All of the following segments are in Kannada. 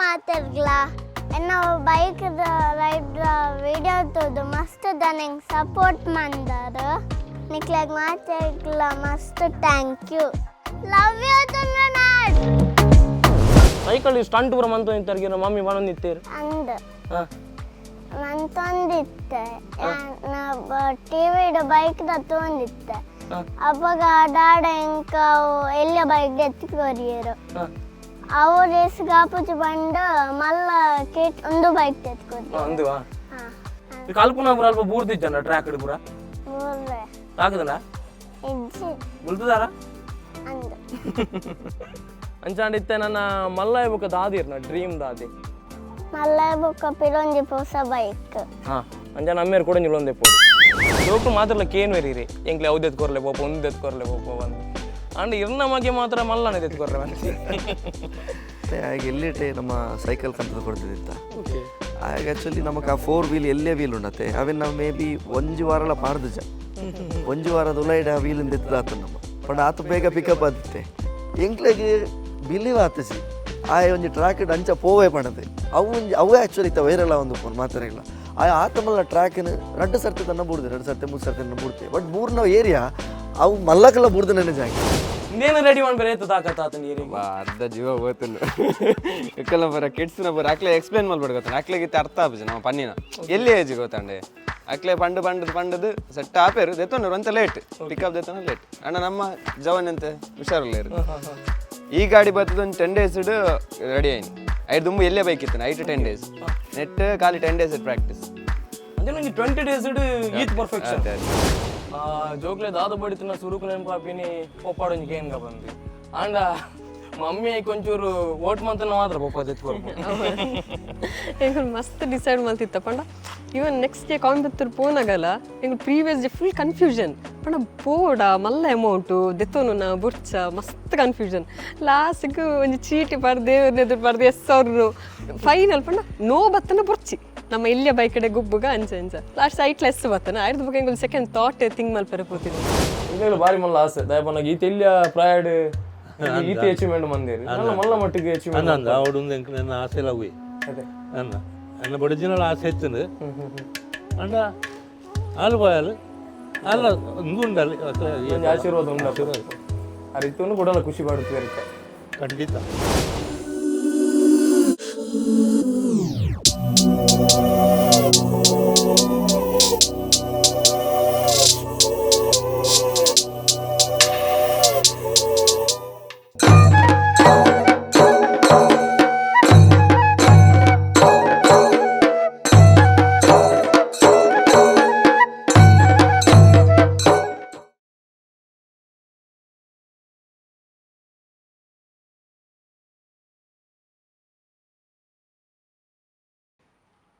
ಮಾತಾಡ್ಲ ಎನ್ನ ಬೈಕ್ ರೈಡ್ ವಿಡಿಯೋ ತೋದು ಮಸ್ತ್ ದನಂಗೆ ಸಪೋರ್ಟ್ ಮಂದಾರ ನಿಕ್ಲಾಗ ಮಾತಾಡ್ಲ ಮಸ್ತ್ ಥ್ಯಾಂಕ್ ಯು ಲವ್ ಯು ತುಂಡ್ರನಾಡ್ ಸೈಕಲ್ ಸ್ಟಂಟ್ ಪೂರ ಮಂತ ನಿಂತಾರ ಮಮ್ಮಿ ಬಂದಿತ್ತೇರು ಅಂದ ಮಂತೊಂದಿತ್ತೆ ಟಿವಿಡ ಬೈಕ್ ತೊಂದಿತ್ತೆ ಅವಾಗ ಡಾಡ ಇಂಕ ಎಲ್ಲ ಬೈಕ್ ಎತ್ಕೊರಿಯರು ಅವು ರೇಸ್ ಗಾಪುಚು ಬಂದು ಮಲ್ಲ ಕೇಟ್ ಒಂದು ಬೈಕ್ ಎತ್ಕೊರಿ ಅಂದುವಾ ಕಲ್ಪನಾ ಪೂರ ಅಲ್ಪ ಬೂರ್ದಿಜ್ಜನ ಟ್ರ್ಯಾಕ್ ಪೂರ ಮೂರ್ರೆ ತಾಕದಲ್ಲ ಇಜ್ಜಿ ಬುಲ್ತದಾರ ಅಂದ ಅಂಚಾಂಡಿತ್ತೆ ನನ್ನ ಮಲ್ಲ ಬುಕ್ಕ ದಾದಿರ್ನ ಡ್ರೀಮ್ ದಾದಿ ಮಲ್ಲ ಬುಕ್ಕ ಪಿಲೊಂಜಿ ಹೊಸ ಬೈಕ್ ಹಾ ಅಂಜ ನಮ್ಮೇರು ಕೂಡ ನಿಲ್ಲೊಂದೆ ಪೋಡು ಲೋಕರು ಮಾತ್ರ ಕೇನ್ ವೇರಿ ಎಂಕ್ಲೆ ಅವ್ದು ಎತ್ಕೊರ್ಲೆ ಪೋಪ ಒಂದು ಎತ್ಕೊರ್ಲೆ ಪೋಪ ಬಂದು ಅಂಡ್ ಇರ್ನ ಮಗೆ ಮಾತ್ರ ಮಲ್ಲನ ಎತ್ಕೊರ್ರೆ ಬಂದು ಆಗ ಎಲ್ಲಿಟ್ಟೆ ನಮ್ಮ ಸೈಕಲ್ ಕಂತದ ಕೊಡ್ತಿದ್ದ ಆಗ ಆ್ಯಕ್ಚುಲಿ ನಮಗೆ ಆ 4 ವೀಲ್ ಎಲ್ಲೇ ವೀಲ್ ಉಂಡತ್ತೆ ಅವೇನು ನಾವು ಮೇ ಬಿ ಒಂಜು ವಾರಲ ಪಾಡ್ದುಜ ಒಂಜು ವಾರದ ಉಲೈಡ್ ಆ ವೀಲಿಂದ ಎತ್ತದಾತು ನಮ್ಮ ಪಂಡ ಆತು ಬೇಗ ಪಿಕಪ್ ಆದಿತ್ತೆ ಎಂಕ್ಲೆಗೆ ಬಿಲೀವ್ ಆತಸಿ ಆ ಒಂಜಿ ಟ್ರ್ಯಾಕ್ ಅಂಚ ಪೋವೇ ಪಣದೆ ಅವು ಆ್ಯಕ್ಚುಲಿ ಇತ್ತ ವೈರಲ್ಲ ಒಂದು ಫೋನ್ ಮಾತಾಡಿಲ್ಲ ಆತ ಮಲ್ಲ ಟ್ರ್ಯಾಕಿನ 2 ಸರ್ತಿ ತನ್ನ ಬೂಡ್ದೆ 2 ಸರ್ತಿ 3 ಸರ್ತಿ ತನ್ನ ಬೂಡ್ತೆ ಬಟ್ ಮೂರ್ನ ಏರಿಯಾ ಅವು ಮಲ್ಲಕ್ಕೆಲ್ಲ ಬೂಡ್ದೆ ನನ್ನ ಜಾಗ ಇನ್ನೇನು ರೆಡಿ ಮಾಡ್ಬೇರೆ ಎತ್ತು ತಾಕತ್ತಾತ ನೀರಿಗೆ ಅರ್ಧ ಜೀವ ಹೋಗ್ತೀನಿ ಇಕ್ಕಲ್ಲ ಬರ ಕಿಡ್ಸ್ನ ಬರ ಆಕ್ಲೆ ಎಕ್ಸ್ಪ್ಲೇನ್ ಮಾಡ್ಬೇಡ ಗೊತ್ತಾನೆ ಆಕ್ಲೆಗಿತ್ತು ಅರ್ಥ ಆಪಜಿ ನಮ್ಮ ಪನ್ನಿನ ಎಲ್ಲಿ ಏಜ್ ಗೊತ್ತಾಂಡೆ ಆಕ್ಲೆ ಪಂಡದು ಸೆಟ್ ಆಪೇರು ದೆತ್ತೋನರು ಅಂತ ಲೇಟ್ ಪಿಕಪ್ ದೆತ್ತೋನ ಲೇಟ್ ಅಣ್ಣ ನಮ್ಮ ಜವನ್ ಅಂತ ಹುಷಾರಲ್ಲ ಇರು ಈ ಗಾಡಿ ಬರ್ತದ ಒಂದು 10 days ರೆಡಿ ಆಯ್ನಿ ಐದು ದುಂಬು ಎಲ್ಲೇ ಬೈಕ್ ಇತ್ತು 8 to 10 days ನೆಟ್ ಖಾಲಿ 10 days ಪ್ರಾಕ್ಟೀಸ್ ಅಂದ್ರೆ ನಂಗೆ 20 days ಈತ್ ಪರ್ಫೆಕ್ಷನ್ ಜೋಕ್ಲೆ ದಾದ ಬಡಿತನ ಸುರುಕು ನೆನಪಾಪಿನಿ ಪಪ್ಪಾಡೊಂಜಿ ಕೇನ್ಗ ಬಂದು ಅಂಡ ಮಮ್ಮಿ ಕೊಂಚೂರು ಓಟ್ ಮಂತನ ಮಾತ್ರ ಪಪ್ಪ ಎಂಗ್ ಮಸ್ತ್ ಡಿಸೈಡ್ ಮಾಡ್ತಿತ್ತ ಪಂಡ ಇವನ್ ನೆಕ್ಸ್ಟ್ ಡೇ ಕಾಂಬತ್ತೂರು ಪೋನಾಗಲ್ಲ ಎಂಗ್ ಪ್ರೀವಿಯಸ್ ಡೇ ಫುಲ್ ಕನ್ಫ್ಯೂಷನ್ ಪಂಡ ಬೋಡ ಮಲ್ಲ ಅಮೌಂಟು ದೆತ್ತೋನು ನಾ ಬುರ್ಚ ಮಸ್ತ್ ಕನ್ಫ್ಯೂಷನ್ ಲಾಸ್ಟ್ಗೆ ಒಂದು ಚೀಟಿ ಬರ್ದೆ ಎದುರು ಬರ್ದೆ ಎಸ್ಸವ್ರು ಫೈನಲ್ ಪಂಡ ನೋ ಬತ್ತನ ಬುರ್ಚಿ ನಮ್ಮ ಇಲ್ಲಿಯ ಬೈ ಕಡೆ ಗುಬ್ಬುಗ ಅಂಚ ಲಾಸ್ಟ್ ಸೈಟ್ ಲೆಸ್ ಬತ್ತನ ಆಯ್ತು ಬಗ್ಗೆ ಒಂದು ಸೆಕೆಂಡ್ ಥಾಟ್ ಥಿಂಕ್ ಮಲ್ಪರೆ ಪೋತೀನಿ ಇಲ್ಲ ಬಾರಿ ಮಲ್ಲ ಆಸೆ ದಯಪನ ಗೀತ ಇಲ್ಲಿಯ ಪ್ರಾಯಡ್ ಗೀತ ಅಚೀವ್ಮೆಂಟ್ ಮಂದಿರಿ ಮಲ್ಲ ಮಟ್ಟಿಗೆ ಅಚೀವ್ಮೆಂಟ್ ಅನ್ನ ಅವಡು ನನ್ನ ಆಸೆ ಲವ್ವಿ ಅನ್ನ ಒರಿಜಿನಲ್ ಆಸೆ ಇತ್ತು ಅಂಡ ಅಲ್ಲಿ పోయాలి ಅಲ್ಲ ఉండాలి ಆಶೀರ್ವಾದ ಉಂಟು ಆ ರೀತಿ ಕೊಡಲ್ಲ ಖುಷಿ ಪಡುತ್ತೆ ಖಂಡಿತ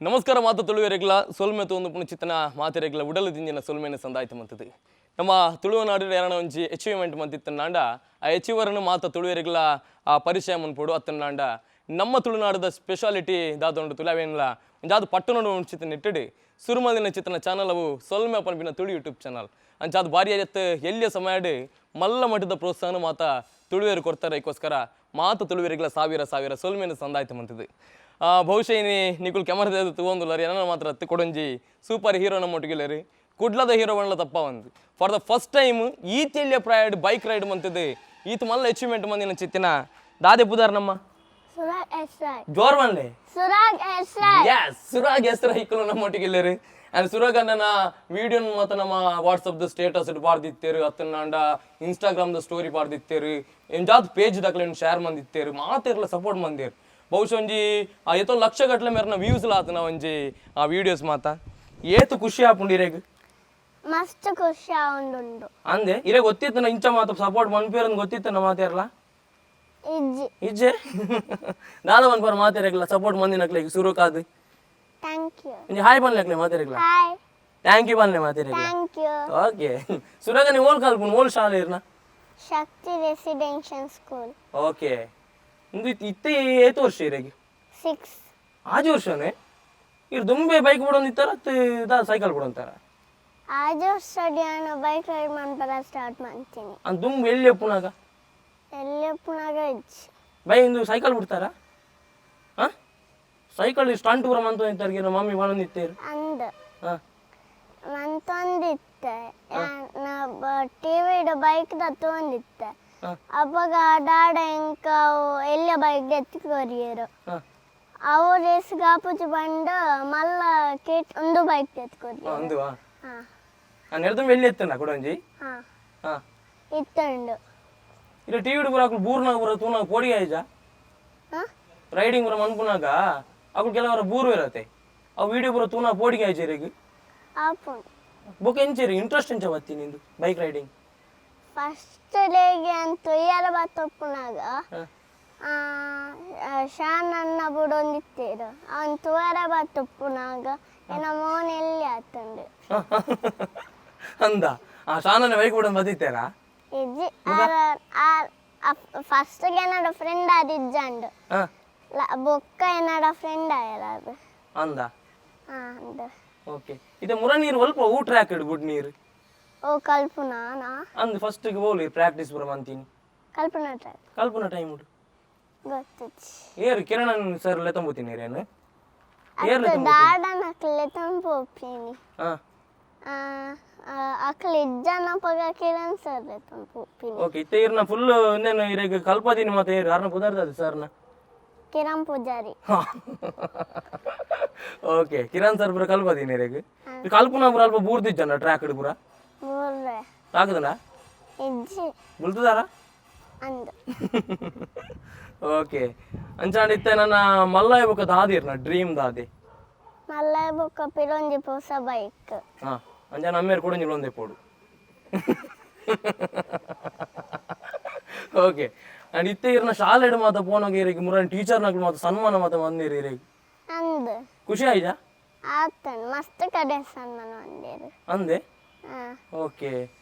ನಮಸ್ಕಾರ ಮಾತು ತುಳುವೆರೆಗ್ಲ ಸೊಲ್ಮೆ ಒಂದು ಪುಣಚಿತ್ತನ ಮಾತೆರೆಗ್ಲ ಉಡಲು ದಿಂಜಿನ ಸೊಲ್ಮೆನ ಸಂದಾಯ್ತು ಮಂತದ್ದು ನಮ್ಮ ತುಳುವನಾಡು ಯಾರಣ ಒಂಜಿ ಅಚೀವ್ಮೆಂಟ್ ಮಂತಿತ್ತನಾಂಡ ಆ ಅಚೀವರ್ನ ಮಾತ ತುಳುವೆರೆಗ್ಲ ಆ ಪರಿಚಯ ಮನ್ಪೋಡು ಅತ್ತನಾಂಡ ನಮ್ಮ ತುಳುನಾಡದ ಸ್ಪೆಷಾಲಿಟಿ ದಾದೊಂಡು ತುಳವೇನಿಲ್ಲ ಒಂಜಾದು ಪಟ್ಟಣೋಡು ಚಿತ್ರ ನೆಟ್ಟಡು ಸುರುಮದಿನ ಚಿತ್ರನ ಚಾನಲ್ ಅವು ಸೊಲ್ಮೆ ಪನ್ಪಿನ ತುಳು ಯೂಟ್ಯೂಬ್ ಚಾನಲ್ ಅಂಚಾದು ಬಾರಿ ಎತ್ತು ಎಲ್ಲಿಯ ಸಮಯಡ್ ಮಲ್ಲ ಮಟ್ಟದ ಪ್ರೋತ್ಸಾಹನ ಮಾತ ತುಳುವೆರು ಕೊಡ್ತಾರೆ ಇದಕ್ಕೋಸ್ಕರ ಮಾತು ತುಳುವೆರೆಗ್ಲ ಸಾವಿರ ಸೊಲ್ಮೆನ ಸಂದಾಯ್ತು ಮಂತದ್ದು ಬಹುಶಃ ನಿಕುಲ್ ಕ್ಯಾಮರಾ ತಗೊಂದುಲ್ಲರಿ ಏನೋ ಮಾತ್ರ ಕೊಡೊಂಜಿ ಸೂಪರ್ ಹೀರೋ ನಮ್ಮ ಒಟ್ಟಿಗೆಲ್ಲರಿ ಕುಡ್ಲದ ಹೀರೋ ಬಣ್ಣ ತಪ್ಪ ಒಂದು ಫಾರ್ ದ ಫಸ್ಟ್ ಟೈಮ್ ಈತೆಲ್ಯ ಪ್ರೈಡ್ ಬೈಕ್ ರೈಡ್ ಮಂತಿದ್ದು ಈತ ಮಲ್ಲ ಅಚೀವ್ಮೆಂಟ್ ಮಂದಿನ ಚಿತ್ತಿನ ದಾದೆ ಪುದಾರ್ ನಮ್ಮ ಜೋರ್ ಬನ್ಲೆ ಸುರಾಗ್ ಹೆಸರು ಹಿಕ್ಕಲು ನಮ್ಮ ಒಟ್ಟಿಗೆಲ್ಲರಿ ಅಂಡ್ ಸುರಾಗ್ ಅಣ್ಣನ ವಿಡಿಯೋ ಮತ್ತು ನಮ್ಮ ವಾಟ್ಸಪ್ದ ಸ್ಟೇಟಸ್ ಬಾರ್ದಿತ್ತೇರು ಅತ್ತನಾಂಡ ಇನ್ಸ್ಟಾಗ್ರಾಮ್ದ ಸ್ಟೋರಿ ಬಾರ್ದಿತ್ತೇರು ಎಂಜಾದ್ ಪೇಜ್ ದಾಖಲೆ ಶೇರ್ ಮಂದಿತ್ತೇರು ಮಾತಿರ್ಲ ಸಪೋರ್ಟ್ ಮಂದಿರು ಬಹುಶಃ ಒಂಜಿ ಎತ್ತೋ ಲಕ್ಷ ಗಟ್ಟಲೆ ಮೇರನ ವ್ಯೂಸ್ ಆತನ ಒಂಜಿ ಆ ವಿಡಿಯೋಸ್ ಮಾತ ಏತು ಖುಷಿ ಆಪುಂಡು ಇರೇಗ ಮಸ್ತ್ ಖುಷಿ ಆವೊಂದುಂಡು ಅಂದೆ ಇರೇ ಗೊತ್ತಿತ್ತನ ಇಂಚ ಮಾತ ಸಪೋರ್ಟ್ ಮನ್ಪೇರನ್ ಗೊತ್ತಿತ್ತನ ಮಾತೇರ್ಲ ಇಜ್ಜೆ ದಾದ ಮನ್ಪರ ಮಾತೇರೆಗ್ಲ ಸಪೋರ್ಟ್ ಮಂದಿನಕ್ಲೆ ಸುರುಕಾದ್ ಥ್ಯಾಂಕ್ ಯು ಇಂಜಿ ಹಾಯ್ ಬನ್ಲೆಕ್ಲೆ ಮಾತೇರೆಗ್ಲ ಹಾಯ್ ಥ್ಯಾಂಕ್ ಯು ಬನ್ಲೆ ಮಾತೇರೆಗ್ಲ ಥ್ಯಾಂಕ್ ಯು ಓಕೆ ಸುರಾಗ ನೀವು ಓಲ್ ಕಲ್ಪುನ್ ಓಲ್ ಶಾಲೆ ಇರ್ನ ಶಕ್ತಿ ರೆಸಿಡೆನ್ಷಿಯಲ್ ಸ್ಕೂಲ್ ಓಕೆ ಇಂದು ಇತ್ತೆ ಏತು ವರ್ಷ ಇರೇಗೆ 6 ಆಜು ವರ್ಷನೇ ಇರ್ ದುಂಬೆ ಬೈಕ್ ಬಿಡೊಂದಿತ್ತಾರ ದ ಸೈಕಲ್ ಬಿಡೊಂತಾರ ಆಜು ಸ್ಟಡಿಯಾನ ಬೈಕ್ ರೈಡ್ ಮಾಡ್ಬರ ಸ್ಟಾರ್ಟ್ ಮಾಡ್ತೀನಿ ಅಂದ್ ದುಂಬೆ ಎಲ್ಲಿ ಪುನಾಗ ಎಲ್ಲಿ ಪುನಾಗ ಬೈ ಇಂದು ಸೈಕಲ್ ಬಿಡ್ತಾರ ಹಾ ಸೈಕಲ್ ಸ್ಟಂಟ್ ಪೂರ ಮಂತ ಇರ್ತಾರೆ ನಮ್ಮ ಮಮ್ಮಿ ಬಂದಿತ್ತೇರು ಅಂದ ಹಾಂ ಮಂತೊಂದಿತ್ತೆ ಟಿವಿಡ್ ಬೈಕ್ ತೊಂದಿತ್ತೆ ಅವಾಗ ಡಾಡ ಎಂಕ ಎಲ್ಲ ಬೈಕ್ ಎತ್ಕೊರಿಯರು ಹಾಂ ಅವು ರೇಸ್ ಗಾಪುಜಿ ಬಂಡ ಮಲ್ಲ ಕೇಟ್ ಒಂದು ಬೈಕ್ ಎತ್ಕೊರಿ ಒಂದು ಹಾಂ ನಾನು ಹೇಳ್ದು వెళ్ళి ಎತ್ತನ ಕೊಡಂಜಿ ಹಾಂ ಹಾಂ ಇತ್ತಂಡು ಇಲ್ಲ ಟಿ ವಿ ಬರಾಕು ಬೂರ್ನಾಗ ಬರೋ ತೂನಾಗ ಪೋಡಿ ಆಯ್ಜಾ ಹಾಂ ರೈಡಿಂಗ್ ಬರೋ ಮನ್ಪುನಾಗ ಅವು ಕೆಲವರ ಬೂರು ಇರತ್ತೆ ಅವು ವಿಡಿಯೋ ಬರೋ ತೂನಾ ಪೋಡಿಗೆ ಆಯ್ಚೇರಿಗೆ ಆಪುಂಡು ಬೊಕ್ಕ ಎಂಚೇರಿ ಇಂಟ್ರೆಸ್ಟ್ ಎಂಚ ಬತ್ತಿ ನಿಂದು ಬೈಕ್ ರೈಡಿಂಗ್ ಫಸ್ಟ್ ಡೇಗೆ ಅಂತ ಇಯರ ಬತ್ತಪ್ಪನಾಗ ಶಾನ್ ಅನ್ನ ಬಿಡೊಂದಿತ್ತೇರು ಅವನ್ ತೂವರ ಬತ್ತಪ್ಪನಾಗ ಏನ ಮೋನ್ ಎಲ್ಲಿ ಆತಂಡು ಅಂದ ಆ ಶಾನನ ಬೈಕ್ ಬಿಡೋದು ಬದಿತ್ತಾರಾ ಇಜ್ಜಿ ಫಸ್ಟ್ ಏನಡ ಫ್ರೆಂಡ್ ಆದಿಜ್ಜಂಡು ಹಾಂ ಬೊಕ್ಕ ಏನಡ ಫ್ರೆಂಡ್ ಆಯಲ್ಲ ಅದು ಅಂದ ಅಂದ ಓಕೆ ಇದು ಮುರ ನೀರು ಸ್ವಲ್ಪ ಊ ಟ್ರ್ಯಾಕ್ ಇಡು ಗುಡ್ ನೀರು ಓ ಕಲ್ಪನಾ ಅಂದ್ ಫಸ್ಟಿಗೆ ಹೋಗ್ಲಿ ಪ್ರಾಕ್ಟೀಸ್ ಬರ ಅಂತೀನಿ ಕಲ್ಪನಾ ಟ್ರೈ ಕಲ್ಪನಾ ಟೈಮ್ ಉಂಟು ಗೊತ್ತಿಚ್ಚಿ ಏರು ಕಿರಣ್ ಸರ್ ಲೆತ್ತಂಬೋತೀನಿ ಏರೇನು ದಾಡನಕ್ಲೆ ತಂಪೋಪಿನಿ ಹಾಂ ಅಕ್ಲೆ ಇಜ್ಜನ ಪಗ ಕಿರಣ್ ಸರ್ ತಂಪೋಪಿನಿ ಓಕೆ ಇತ್ತೆ ಇರ್ನ ಫುಲ್ ಇನ್ನೇನು ಇರಿಗೆ ಕಲ್ಪದಿನಿ ಮತ್ತೆ ಏರು ಯಾರನ್ನ ಕುದಾರ್ದ ಸರ್ನ ಕಿರಣ್ ಪೂಜಾರಿ ಓಕೆ ಕಿರಣ್ ಸರ್ ಪುರ ಕಲ್ಪದಿನಿ ಇರಿಗೆ ಕಲ್ಪನಾ ಪುರ ಅಲ್ಪ ಬೂರ್ದಿಜ್ಜನ ಟ್ರ್ಯಾಕ್ ಇಡು ಪುರ ಬೋರ್ರೆ ತಾಕದನ ಇಜ್ಜಿ ಬುಲ್ತದಾರ ಅಂದ ಓಕೆ ಅಂಚಾಂಡಿತ್ತೆ ನನ್ನ ಮಲ್ಲಯ್ಯ ಬುಕ್ಕ ದಾದಿರ್ನ ಡ್ರೀಮ್ ದಾದಿ ಮಲ್ಲ ಬೊಕ್ಕ ಪಿರೊಂಜಿ ಹೊಸ ಬೈಕ್ ಹಾಂ ಅಂಜ ನಮ್ಮೇರು ಕೂಡ ಒಂದೇ ಪೋಡು ಓಕೆ ಅಂಡ್ ಇತ್ತೆ ಇರ್ನ ಶಾಲೆಡ್ ಮಾತ ಪೋನಾಗ ಇರಿಗೆ ಮುರನ್ ಟೀಚರ್ನಾಗ ಮಾತ ಸನ್ಮಾನ ಮಾತ ಬಂದಿರಿ ಇರಿಗೆ ಅಂದ ಖುಷಿ ಆಯ್ತಾ ಆತನ್ ಮಸ್ತ್ ಕಡೆ ಸನ್ಮಾನ ಅಂದೇರು ಅಂದೆ ಹಾಂ ಓಕೆ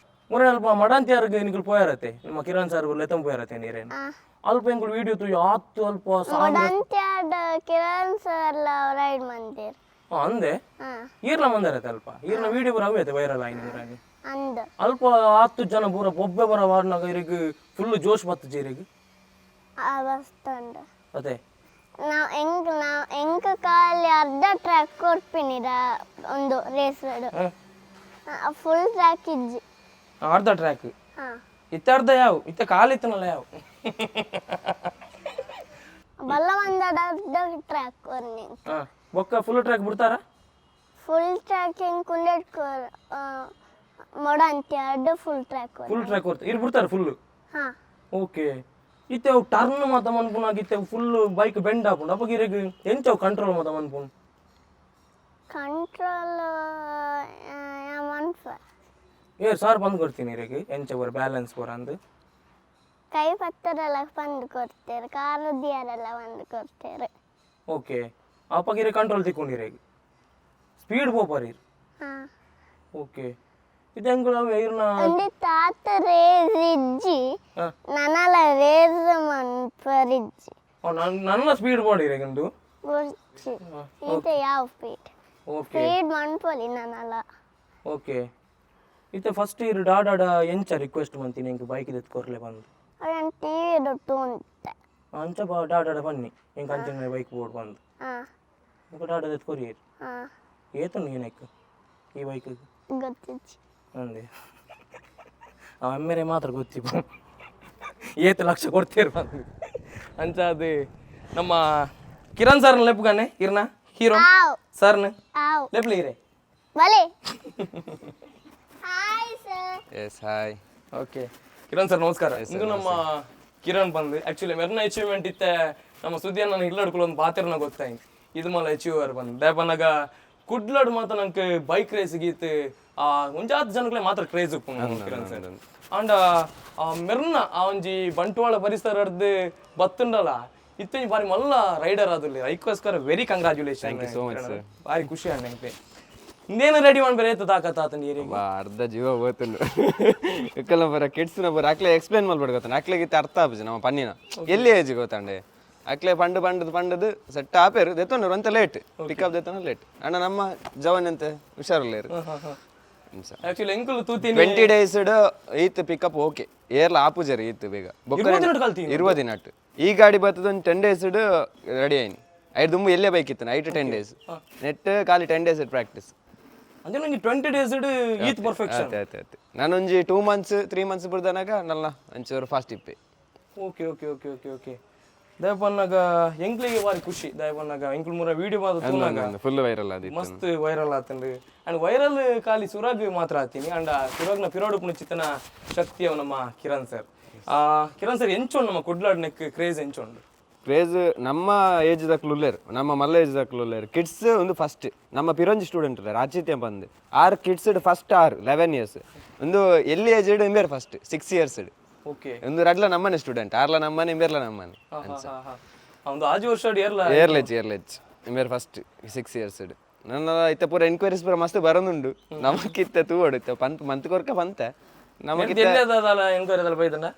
ಮುರನ್ ಅಲ್ಪ ಮಡಂತಿಯಾರ್ಗೆ ನಿಂಗಳು ಪೋಯಾರತ್ತೆ ನಿಮ್ಮ ಕಿರಣ್ ಸರ್ ಲೆತ್ತಂ ಪೋಯಾರತ್ತೆ ನೀರೇನು ಅಲ್ಪ ಎಂಗಳು ವಿಡಿಯೋ ತು ಯಾತ್ತು ಅಲ್ಪ ಮೊಡಂತ್ಯಾಡ ಕಿರಣ್ ಸರ್ ರೈಡ್ ಮಂದಿರ್ ಅಂದೆ ಹಾಂ ಈರ್ಲ ಮಂದಾರತ್ತೆ ಅಲ್ಪ ಈರ್ನ ವಿಡಿಯೋ ಬರ ಅವೈತೆ ವೈರಲ್ ಆಯ್ತು ಮುರಾಗಿ ಅಂದ ಅಲ್ಪ 10 ಜನ ಪೂರ ಬೊಬ್ಬೆ ಬರ ವಾರ್ನಾಗ ಇರಿಗೆ ಫುಲ್ ಜೋಶ್ ಬತ್ತು ಜೀರಿಗೆ ಅವಸ್ತಂಡ ಅದೇ ನಾವು ಎಂಕ ಕಾಲಿ ಅರ್ಧ ಟ್ರ್ಯಾಕ್ ಕೊಡ್ಪಿನಿರ ಒಂದು ರೇಸ್ ಫುಲ್ ಟ್ರ್ಯಾಕ್ ಇಜ್ಜಿ ಅರ್ಧ ಟ್ರ್ಯಾಕ್ ಹಾಂ ಇತ್ತ ಅರ್ಧ ಯಾವ ಇತ್ತ ಕಾಲಿತ್ತನಲ್ಲ ಯಾವ ಬಲ್ಲ ಒಂದು ಅರ್ಧ ಟ್ರ್ಯಾಕ್ ಕೊರ್ನಿ ಹಾಂ ಬೊಕ್ಕ ಫುಲ್ ಟ್ರ್ಯಾಕ್ ಬಿಡ್ತಾರ ಫುಲ್ ಟ್ರ್ಯಾಕ್ ಹೆಂಗೆ ಕುಲ್ಲೆಟ್ ಮೊಡಂತಿ ಅಡ್ಡ ಫುಲ್ ಟ್ರ್ಯಾಕ್ ಫುಲ್ ಟ್ರ್ಯಾಕ್ ಕೊಡ್ತಾರೆ ಇರ್ ಬಿಡ್ತಾರೆ ಫುಲ್ಲು ಹಾಂ ಓಕೆ ಇತ್ತೆ ಅವು ಟರ್ನ್ ಮಾತ ಮನ್ಪುನಾಗ ಇತ್ತೆ ಫುಲ್ ಬೈಕ್ ಬೆಂಡ್ ಹಾಕೊಂಡು ಅಪ್ಪ ಗಿರಿಗೆ ಎಂಚವು ಕಂಟ್ರೋಲ್ ಮಾತ ಮನ್ಪುನ್ ಕಂಟ್ರೋಲ್ ಮನ್ಫ ಏರ್ ಸಾರ್ ಬಂದು ಕೊಡ್ತೀನಿ ಇರಿಗೆ ಎಂಚ ಬರ ಬ್ಯಾಲೆನ್ಸ್ ಬರ ಅಂದು ಕೈ ಪತ್ತರೆಲ್ಲ ಬಂದು ಕೊಡ್ತೇವೆ ಕಾರುದಿಯರೆಲ್ಲ ಬಂದು ಕೊಡ್ತೇವೆ ಓಕೆ ಅಪ್ಪ ಗಿರಿ ಕಂಟ್ರೋಲ್ ತಿಕ್ಕೊಂಡಿರಿಗೆ ಸ್ಪೀಡ್ ಪೋಪರ್ ಇರ್ ಹಾಂ ಓಕೆ ಇದು ಹೆಂಗೆ ಇರ್ನ ಒಂದು ತಾತ ರೇಸ್ ಇಜ್ಜಿ ನನಲ ರೇಸ್ ಮನ್ಪರಿಜ್ಜಿ ನನ್ನ ಸ್ಪೀಡ್ ಮಾಡಿರಿ ಇಂದು ಗೊಚ್ಚಿ ಇದು ಯಾವ ಸ್ಪೀಡ್ ಓಕೆ ಸ್ಪೀಡ್ ಮನ್ಪೊಲಿ ನನಲ ಓಕೆ ಇತ್ತೆ ಫಸ್ಟ್ ಇರು ಡಾಡಾಡ ಎಂಚ ರಿಕ್ವೆಸ್ಟ್ ಮಂತೀನಿ ಎಂಗೆ ಬೈಕ್ ಎತ್ಕೊರ್ಲೆ ಬಂದು ಅವನ್ ಟಿವಿ ದೊಡ್ಡು ಅಂತ ಅಂಚ ಡಾಡಾಡ ಬನ್ನಿ ಹೆಂಗೆ ಅಂಚನೆ ಬೈಕ್ ಬೋರ್ಡ್ ಬಂದು ಹಾಂ ఇంకా డాటా తెచ్చుకోరు ಹಾಂ ఏతుంది ఈయనకు ఈ బైక్ ಗೊತ್ತಿಜ್ಜಿ ಅಂದೆ ಅವ ಎಮ್ಮೆರೆ ಮಾತ್ರ ಗೊತ್ತಿಪ್ಪ ಏತು ಲಕ್ಷ ಕೊಡ್ತೀರ ಅಂಚ ಅದು ನಮ್ಮ ಕಿರಣ್ ಸರ್ನ ಲೆಪ್ಗಾನೆ ಇರ್ನ ಹೀರೋ ಆವ್ ಸರ್ನ ಆವ್ ಲೆಪ್ಲಿ ಇರೆ ಬಲೆ hi sir yes hi okay Kiran sir ನಮಸ್ಕಾರ ಇಂದು ನಮ್ಮ ಕಿರಣ್ ಬಂದು ಆ್ಯಕ್ಚುಲಿ ಮೆರ್ನ ಅಚೀವ್ಮೆಂಟ್ ಇತ್ತೆ ನಮ್ಮ ಸುದ್ದಿಯನ್ನು ನಾನು ಹಿಡ್ಲಾಡ್ಕೊಳ್ಳೋ ಒಂದು ಪಾತ್ರನ ಗೊತ್ತಾಯ್ತು ಇದು ಮಲ್ಲ ಅಚೀವರ್ ಬಂದು ದೇಪನಾಗ ಕುಡ್ಲಾಡ್ ಮಾತ್ರ ನಂಗೆ ಬೈಕ್ ರೇಸ್ ಗೀತ್ ಮುಂಜಾತ್ ಜನಗಳೇ ಮಾತ್ರ ಕ್ರೇಜ್ ಕಿರಣ್ ಸರ್ ಅಂಡ್ ಮೆರ್ನ ಆ ಒಂಜಿ ಬಂಟ್ವಾಳ ಪರಿಸರ ಹಿಡ್ದು ಬತ್ತುಂಡಲ್ಲ ಇತ್ತೊಂಜಿ ಬಾರಿ ಮಲ್ಲ ರೈಡರ್ ಆದಲ್ಲಿ ಐಕೋಸ್ಕರ ವೆರಿ ಕಂಗ್ರಾಚುಲೇಷನ್ ಬಾರಿ ಖುಷಿ ನಂಗೆ ಇನ್ನೇನು ರೆಡಿ ಮಾಡ್ಬೇರೆ ಏತ ತಾಕತ್ತ ನೀರಿಗೆ ಅರ್ಧ ಜೀವ ಹೋಗ್ತಂಡು ಇಕ್ಕಲ್ಲ ಬರ ಕೆಡ್ಸಿನ ಬರ ಆಕ್ಲೆ ಎಕ್ಸ್ಪ್ಲೇನ್ ಮಾಡ್ಬೇಡ ಗೊತ್ತಾನೆ ಆಕ್ಲೆಗಿತ್ತು ಅರ್ಥ ಆಪಜಿ ನಮ್ಮ ಪನ್ನಿನ ಎಲ್ಲಿ ಏಜ್ ಗೊತ್ತಾಂಡೆ ಆಕ್ಲೆ ಪಂಡದು ಸೆಟ್ ಆಪೇರು ದೆತ್ತೋನರು ಅಂತ ಲೇಟ್ ಪಿಕಪ್ ದೆತ್ತೋನ ಲೇಟ್ ಅಣ್ಣ ನಮ್ಮ ಜವನ್ ಅಂತ ಹುಷಾರಲ್ಲ ಇರು ಆಕ್ಚುಲಿ ಎಂಕಲ್ ತೂತೀನಿ 20 days ಈತ್ ಪಿಕಪ್ ಓಕೆ ಏರ್ಲ ಆಪುಜರಿ ಈತ್ ಬೇಗ 20 ದಿನ ಕಲ್ತೀನಿ 20 ದಿನ ಈ ಗಾಡಿ ಬರ್ತದ ಒಂದು 10 days ರೆಡಿ ಆಯ್ನಿ ಐದು ದುಂಬು ಎಲ್ಲೇ ಬೈಕ್ ಇತ್ತು 8 to 10 days ನೆಟ್ ಖಾಲಿ 10 days ಪ್ರಾಕ್ಟೀಸ್ ಅಂದ್ರೆ ನಂಗೆ 20 days ಈತ್ ಪರ್ಫೆಕ್ಷನ್ ಆಯ್ತು ನಾನೊಂಜಿ 2 months 3 months ಬಿಡ್ದನಾಗ ನಲ್ಲ ಅಂಚೂರು ಫಾಸ್ಟ್ ಇಪ್ಪೆ okay okay okay okay okay ದಯಪನ್ನಾಗ ಎಂಕ್ಲಿಗೆ ಬಾರಿ ಖುಷಿ ದಯಪನ್ನಾಗ ಎಂಕ್ಲು ಮೂರ ವಿಡಿಯೋ ಮಾತ್ರ ಫುಲ್ ವೈರಲ್ ಆದಿ ಮಸ್ತ್ ವೈರಲ್ ಆತಂಡು ಅಂಡ್ ವೈರಲ್ ಖಾಲಿ ಸುರಾಗ್ ಮಾತ್ರ ಆತೀನಿ ಅಂಡ್ ಸುರಾಗ್ನ ಪಿರೋಡು ಪುಣಚಿತನ ಶಕ್ತಿ ಅವ ನಮ್ಮ ಕಿರಣ್ ಸರ್ ಎಂಚೋಂಡು ನಮ್ಮ ಕುಡ್ಲಾಡ್ನಕ್ ಕ್ರೇಜ್ ಎಂಚೋಂಡು ಕ್ರೇಜ್ ನಮ್ಮ ಏಜ್ ದಕ್ಲುಲ್ಲೇರು ನಮ್ಮ ಮಲ್ಲ ಏಜ್ ದಕ್ಲುಲ್ಲೇರು ಕಿಡ್ಸ್ ಒಂದು ಫಸ್ಟ್ ನಮ್ಮ ಪಿರಂಜಿ ಸ್ಟೂಡೆಂಟ್ ರಾಚಿತ್ಯ ಬಂದು 6 kids ಫಸ್ಟ್ 11 years ಒಂದು ಎಲ್ಲಿ ಏಜ್ ಇಂಬೇರ್ ಫಸ್ಟ್ 6 years ಓಕೆ ಒಂದು ರಡ್ಲ ನಮ್ಮನೆ ಸ್ಟೂಡೆಂಟ್ ಆರ್ಲ ನಮ್ಮನೆ ಇಂಬೇರ್ಲ ನಮ್ಮನೆ ಒಂದು ಆಜು ವರ್ಷ ಏರ್ಲೆಜ್ ಇಂಬೇರ್ ಫಸ್ಟ್ 6 years ನನ್ನ ಇತ್ತ ಪೂರ ಎನ್ಕ್ವೈರೀಸ್ ಪೂರ ಮಸ್ತ್ ಬರೋದುಂಡು ನಮಕಿತ್ತ ತೂವಡುತ್ತೆ ಪಂತ್ ಮಂತ್ ಕೊರ್ಕ ಪಂತೆ ನಮಕಿತ್ತ ಎಂಕ್ವೈರಿ ಬೈದನ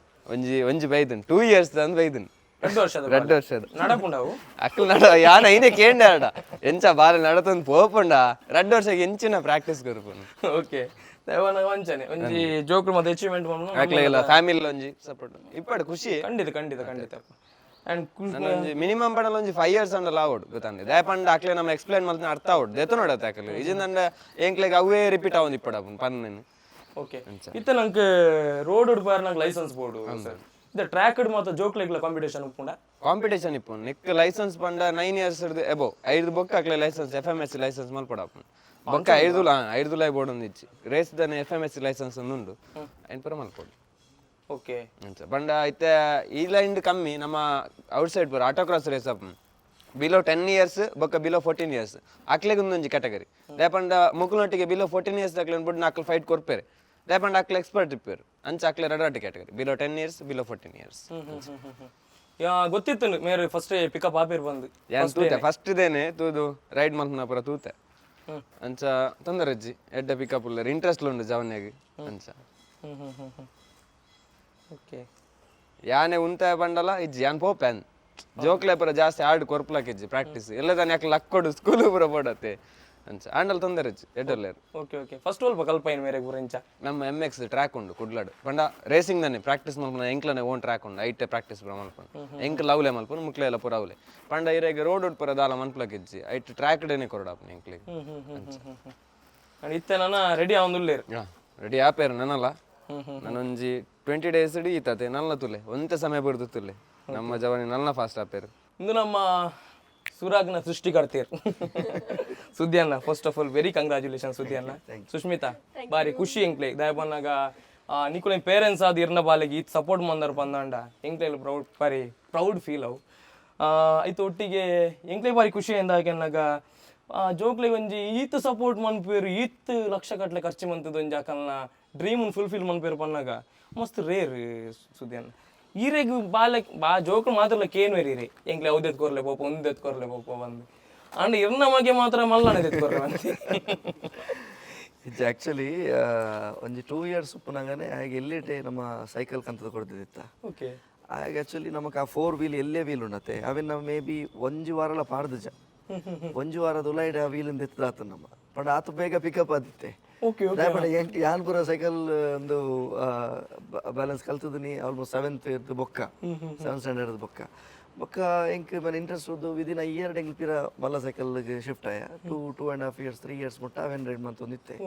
ಒಂಜಿ ಬೈದನ್ 2 years ಅಂದ್ ಬೈದನ್ 2 ವರ್ಷದ ನಡಪುಂಡವು ಅಕ್ಕಲ್ ನಡ ಯಾನ ಐನೆ ಕೇಂಡೆ ಆಡ ಎಂಚ ಬಾಲ ನಡತೊಂದು ಪೋಪುಂಡ 2 ವರ್ಷಕ್ಕೆ ಎಂಚಿನ ಪ್ರಾಕ್ಟೀಸ್ ಕೊರ್ಪುಂಡು ಓಕೆ ದಯವನ ವಂಚನೆ ಒಂಜಿ ಜೋಕ್ರು ಮತ್ತೆ ಅಚೀವ್ಮೆಂಟ್ ಮಾಡ್ನು ಅಕ್ಲೆಲ್ಲ ಫ್ಯಾಮಿಲಿ ಒಂಜಿ ಸಪೋರ್ಟ್ ಇಪ್ಪಡು ಖುಷಿ ಖಂಡಿತ ಒಂಜಿ ಮಿನಿಮಮ್ ಪಂಡಲ ಒಂಜಿ 5 years ಅಂಡಲ ಆವಡು ಗೊತ್ತಂದೆ ದಯ ಪಂಡ ಅಕ್ಲೆ ನಮ್ಮ ಎಕ್ಸ್ಪ್ಲೈನ್ ಮಾಡ್ತಾನೆ ಅರ್ಥ ಆವಡು ದೆತ ನೋಡತ್ತೆ ಅಕ್ಲೆ ಇಜಿಂದ ಎಂಕ್ಲೆಗ್ ಅವೇ ರಿಪೀಟ್ ಆವೊಂದು ಇಪ್ಪಡಪ್ಪು ಪನ್ನೇನು ಓಕೆ ಇತ್ತ ನಂಗೆ ರೋಡ್ ಉಡ್ಪಾರ ನಂಗೆ ಲೈಸೆನ್ಸ್ ಬೋರ್ಡು ಸರ್ ಇದು ಟ್ರ್ಯಾಕ್ ಮತ್ತು ಜೋಕ್ಲೆಗ್ಲ ಕಾಂಪಿಟೇಷನ್ ಉಪ್ಪುಂಡ ಕಾಂಪಿಟೇಷನ್ ಇಪ್ಪು ನಿಕ್ ಲೈಸೆನ್ಸ್ ಪಂಡ 9 years ಎಬೋ 5 ಬೊಕ್ಕ ಅಕ್ಲೆ ಲೈಸೆನ್ಸ್ FMSC ಲೈಸೆನ್ಸ್ ಮಲ್ಪಡಪ್ಪು ಬೊಕ್ಕ 5 ಲೈ ಬೋರ್ಡ್ ಒಂದಿಚ್ಚಿ ರೇಸ್ ದನೆ FMSC ಲೈಸೆನ್ಸ್ ಒಂದುಂಡು ಐನ್ ಪುರ ಮಲ್ಪೋಡು ಓಕೆ ಅಂಚ ಬಂಡ ಐತೆ ಈ ಲೈನ್ ಕಮ್ಮಿ ನಮ್ಮ ಔಟ್ ಸೈಡ್ ಪುರ auto cross race up below 10 years ಬೊಕ್ಕ ಬಿಲೋ 14 years ಅಕ್ಲೆಗ್ ಒಂದೊಂಜಿ ಕ್ಯಾಟಗರಿ ದಾಪಂಡ ಮುಕ್ಕುನೊಟ್ಟಿಗೆ ಬಿಲೋ 14 years ಅಕ್ಲೆ ಬಿಟ್ಟು ನಾಲ್ಕು ಫೈಟ್ ಕೊರ್ಪೇರೆ ದಾಪಂಡ ಅಕ್ಲೆ ಎಕ್ಸ್ಪರ್ಟ್ ಇಪ್ಪೇರು ಅಂಚ ಅಕ್ಲೆ ರಡಾಟಿ category below 10 years below 14 years ಗೊತ್ತಿತ್ತು ಮೇರೆ ಫಸ್ಟ್ ಪಿಕಪ್ ಆಪೇರ್ ಬಂದು ಯಾನ್ ತೂತೆ ಫಸ್ಟ್ ದೇನೆ ತೂದು ರೈಡ್ ಮಲ್ಪನ ಪುರ ತೂತೆ ಅಂಚ ತೊಂದರಜ್ಜಿ ಎಡ್ಡ ಪಿಕಪ್ ಉಳ್ಳರ್ ಇಂಟ್ರೆಸ್ಟ್ ಉಂಡು ಜವನ್ಯಾಗ ಅಂಚ ಓಕೆ ಯಾನೆ ಉಂತ ಬಂಡಲ ಇಜ್ಜಿ ಯಾನ್ ಪೋಪೆನ್ ಜೋಕ್ಲೆ ಪುರ ಜಾಸ್ತಿ ಆಡ್ ಕೊರ್ಪ್ಲಕ್ ಇಜ್ಜಿ ಪ್ರಾಕ್ಟೀಸ್ ಎಲ್ಲ ತಾನೆ ಯಾಕೆ ಲಕ್ ಕೊಡು ಸ್ಕೂಲ್ ಪುರ ಪೋಡತ್ತೆ ಅಂಚ ಆಂಡಲ್ ತೊಂದರಜ್ಜಿ ಎಡ್ಡಲ್ಲೇರು ಓಕೆ ಫಸ್ಟ್ ಅಲ್ಪ ಕಲ್ಪೈನ್ ಮೇರೆ ಗುರಿಂಚ ನಮ್ಮ MX ಟ್ರ್ಯಾಕ್ ಉಂಡು ಕುಡ್ಲಾಡು ಪಂಡ ರೇಸಿಂಗ್ ದನೆ ಪ್ರಾಕ್ಟೀಸ್ ಮಲ್ಪನ ಎಂಕ್ಲನೆ ಓನ್ ಟ್ರ್ಯಾಕ್ ಉಂಡು ಐಟೆ ಪ್ರಾಕ್ಟೀಸ್ ಪುರ ಮಲ್ಪನ ಎಂಕ್ ಲವ್ಲೆ ಮಲ್ಪನ ಮುಕ್ಲೆ ಎಲ್ಲ ಪುರ ಅವಲೆ ಪಂಡ ಇರೆಗೆ ರೋಡ್ ಉಡ್ ಪುರ ದಾಲ ಮನ್ಪ್ಲಕ್ ಇಜ್ಜಿ ಐಟ್ ಟ್ರ್ಯಾಕ್ ಡೇನೆ ಕೊರಡಪ್ಪ ಎಂಕ್ಲಿಗೆ ಇತ್ತೆ ನಾನು ರೆಡಿ ಆವಂದುಲ್ಲೇರು ರೆಡಿ ಆಪೇರು ನನಲ್ಲ ನಾನೊಂಜಿ 20 days ಈತತೆ ನಲ್ಲ ತುಲೆ ಒಂತೆ ಸಮಯ ಬಿಡ್ದು ತುಲೆ ನಮ್ಮ ಜವಾನಿ ನಲ್ಲ ಫಾಸ್ಟ್ ಆಪೇರು ಇಂದು ನಮ್ಮ ಸುರಾಗ್ನ ಸೃಷ್ಟಿಕರ್ತೀರ್ ಸುದ್ದಿ ಅನ್ನ first of all very congratulation ಸುದ್ದಿ ಅನ್ನ ಸುಷ್ಮಿತಾ ಬಾರಿ ಖುಷಿ ಎಂಕ್ಲೆ ದಯಪನ್ನಾಗ ನಿಕುಲೆ ಪೇರೆಂಟ್ಸ್ ಆದ ಇರ್ನ ಬಾಲೆಗೆ ಈತ್ ಸಪೋರ್ಟ್ ಮಂದರ್ ಬಂದಾಂಡ ಎಂಕ್ಲೆ ಬಾರಿ ಪ್ರೌಡ್ ಫೀಲ್ ಅವು ಐತು ಒಟ್ಟಿಗೆ ಎಂಕ್ಲೆ ಬಾರಿ ಖುಷಿ ಎಂದಾಕೆನ್ನಾಗ ಜೋಕ್ಲೆ ಒಂಜಿ ಈತ್ ಸಪೋರ್ಟ್ ಮನ್ಪೇರು ಈತ್ ಲಕ್ಷ ಕಟ್ಲೆ ಖರ್ಚು ಮಂತದ ಒಂಜಿ ಆಕಲ್ನ ಡ್ರೀಮ್ ಫುಲ್ಫಿಲ್ ಮನ್ಪೇರು ಪನ್ನಾಗ ಮಸ್ತ್ ರೇರ್ ಸುದ್ದಿ ಅನ್ನ ಈರೆಗ್ ಜೋಕ್ಳು ಮಾತ್ರ ಕೇನ್ವೇರಿ ಎಂಕ್ಲೆ ಅವ್ದು ಎತ್ಕೊರ್ಲೆ ಪೋಪ ಒಂದು ಎತ್ಕೊರ್ಲೆ ಪೋಪ ಬಂದು ಅಂಡ್ ಇರ್ನ ಮಗೆ ಮಾತ್ರ ಮಲ್ಲಣ ಎತ್ಕೊರ್ಲೆ ಬಂದು ಇದು ಆ್ಯಕ್ಚುಲಿ ಒಂಜಿ 2 years ಉಪ್ಪುನಾಗನೆ ಹಾಗೆ ಎಲ್ಲಿಟ್ಟೆ ನಮ್ಮ ಸೈಕಲ್ ಕಂತದ ಕೊಡ್ತಿದ್ದಿತ್ತ ಓಕೆ ಹಾಗೆ ಆ್ಯಕ್ಚುಲಿ ನಮಗೆ ಆ 4 wheel ಎಲ್ಲೇ ವೀಲ್ ಉಂಡತ್ತೆ ಅವೇನು ನಾವು ಮೇ ಬಿ ಒಂಜಿ ವಾರಲ ಪಾಡ್ದುಜ ಒಂಜಿ ವಾರದ ಉಲಾಯ್ಡ್ ಆ ವೀಲಿಂದ ಎತ್ತದಾತ ನಮ್ಮ ಪಂಡ ಆತು ಬೇಗ ಪಿಕಪ್ ಆದಿತ್ತೆ ಯಾನ್ ಪೂರ ಸೈಕಲ್ ಒಂದು ಬ್ಯಾಲೆನ್ಸ್ ಕಲ್ತದನಿ ಆಲ್ಮೋಸ್ಟ್ 7th ಇರ್ದು ಬೊಕ್ಕ 7th ಸ್ಟ್ಯಾಂಡರ್ಡ್ ಬೊಕ್ಕ ಎಂಕ್ ಮನೆ ಇಂಟ್ರೆಸ್ಟ್ ಉದ್ದು ವಿದಿನ್ a year ಎಂಗ್ ಪಿರ ಮಲ್ಲ ಸೈಕಲ್ಗೆ ಶಿಫ್ಟ್ ಆಯ 2.5 years 3 years ಮುಟ್ಟ ಅವೆನ್ ರೈಡ್ ಮಂತ್ ಒಂದಿತ್ತೆ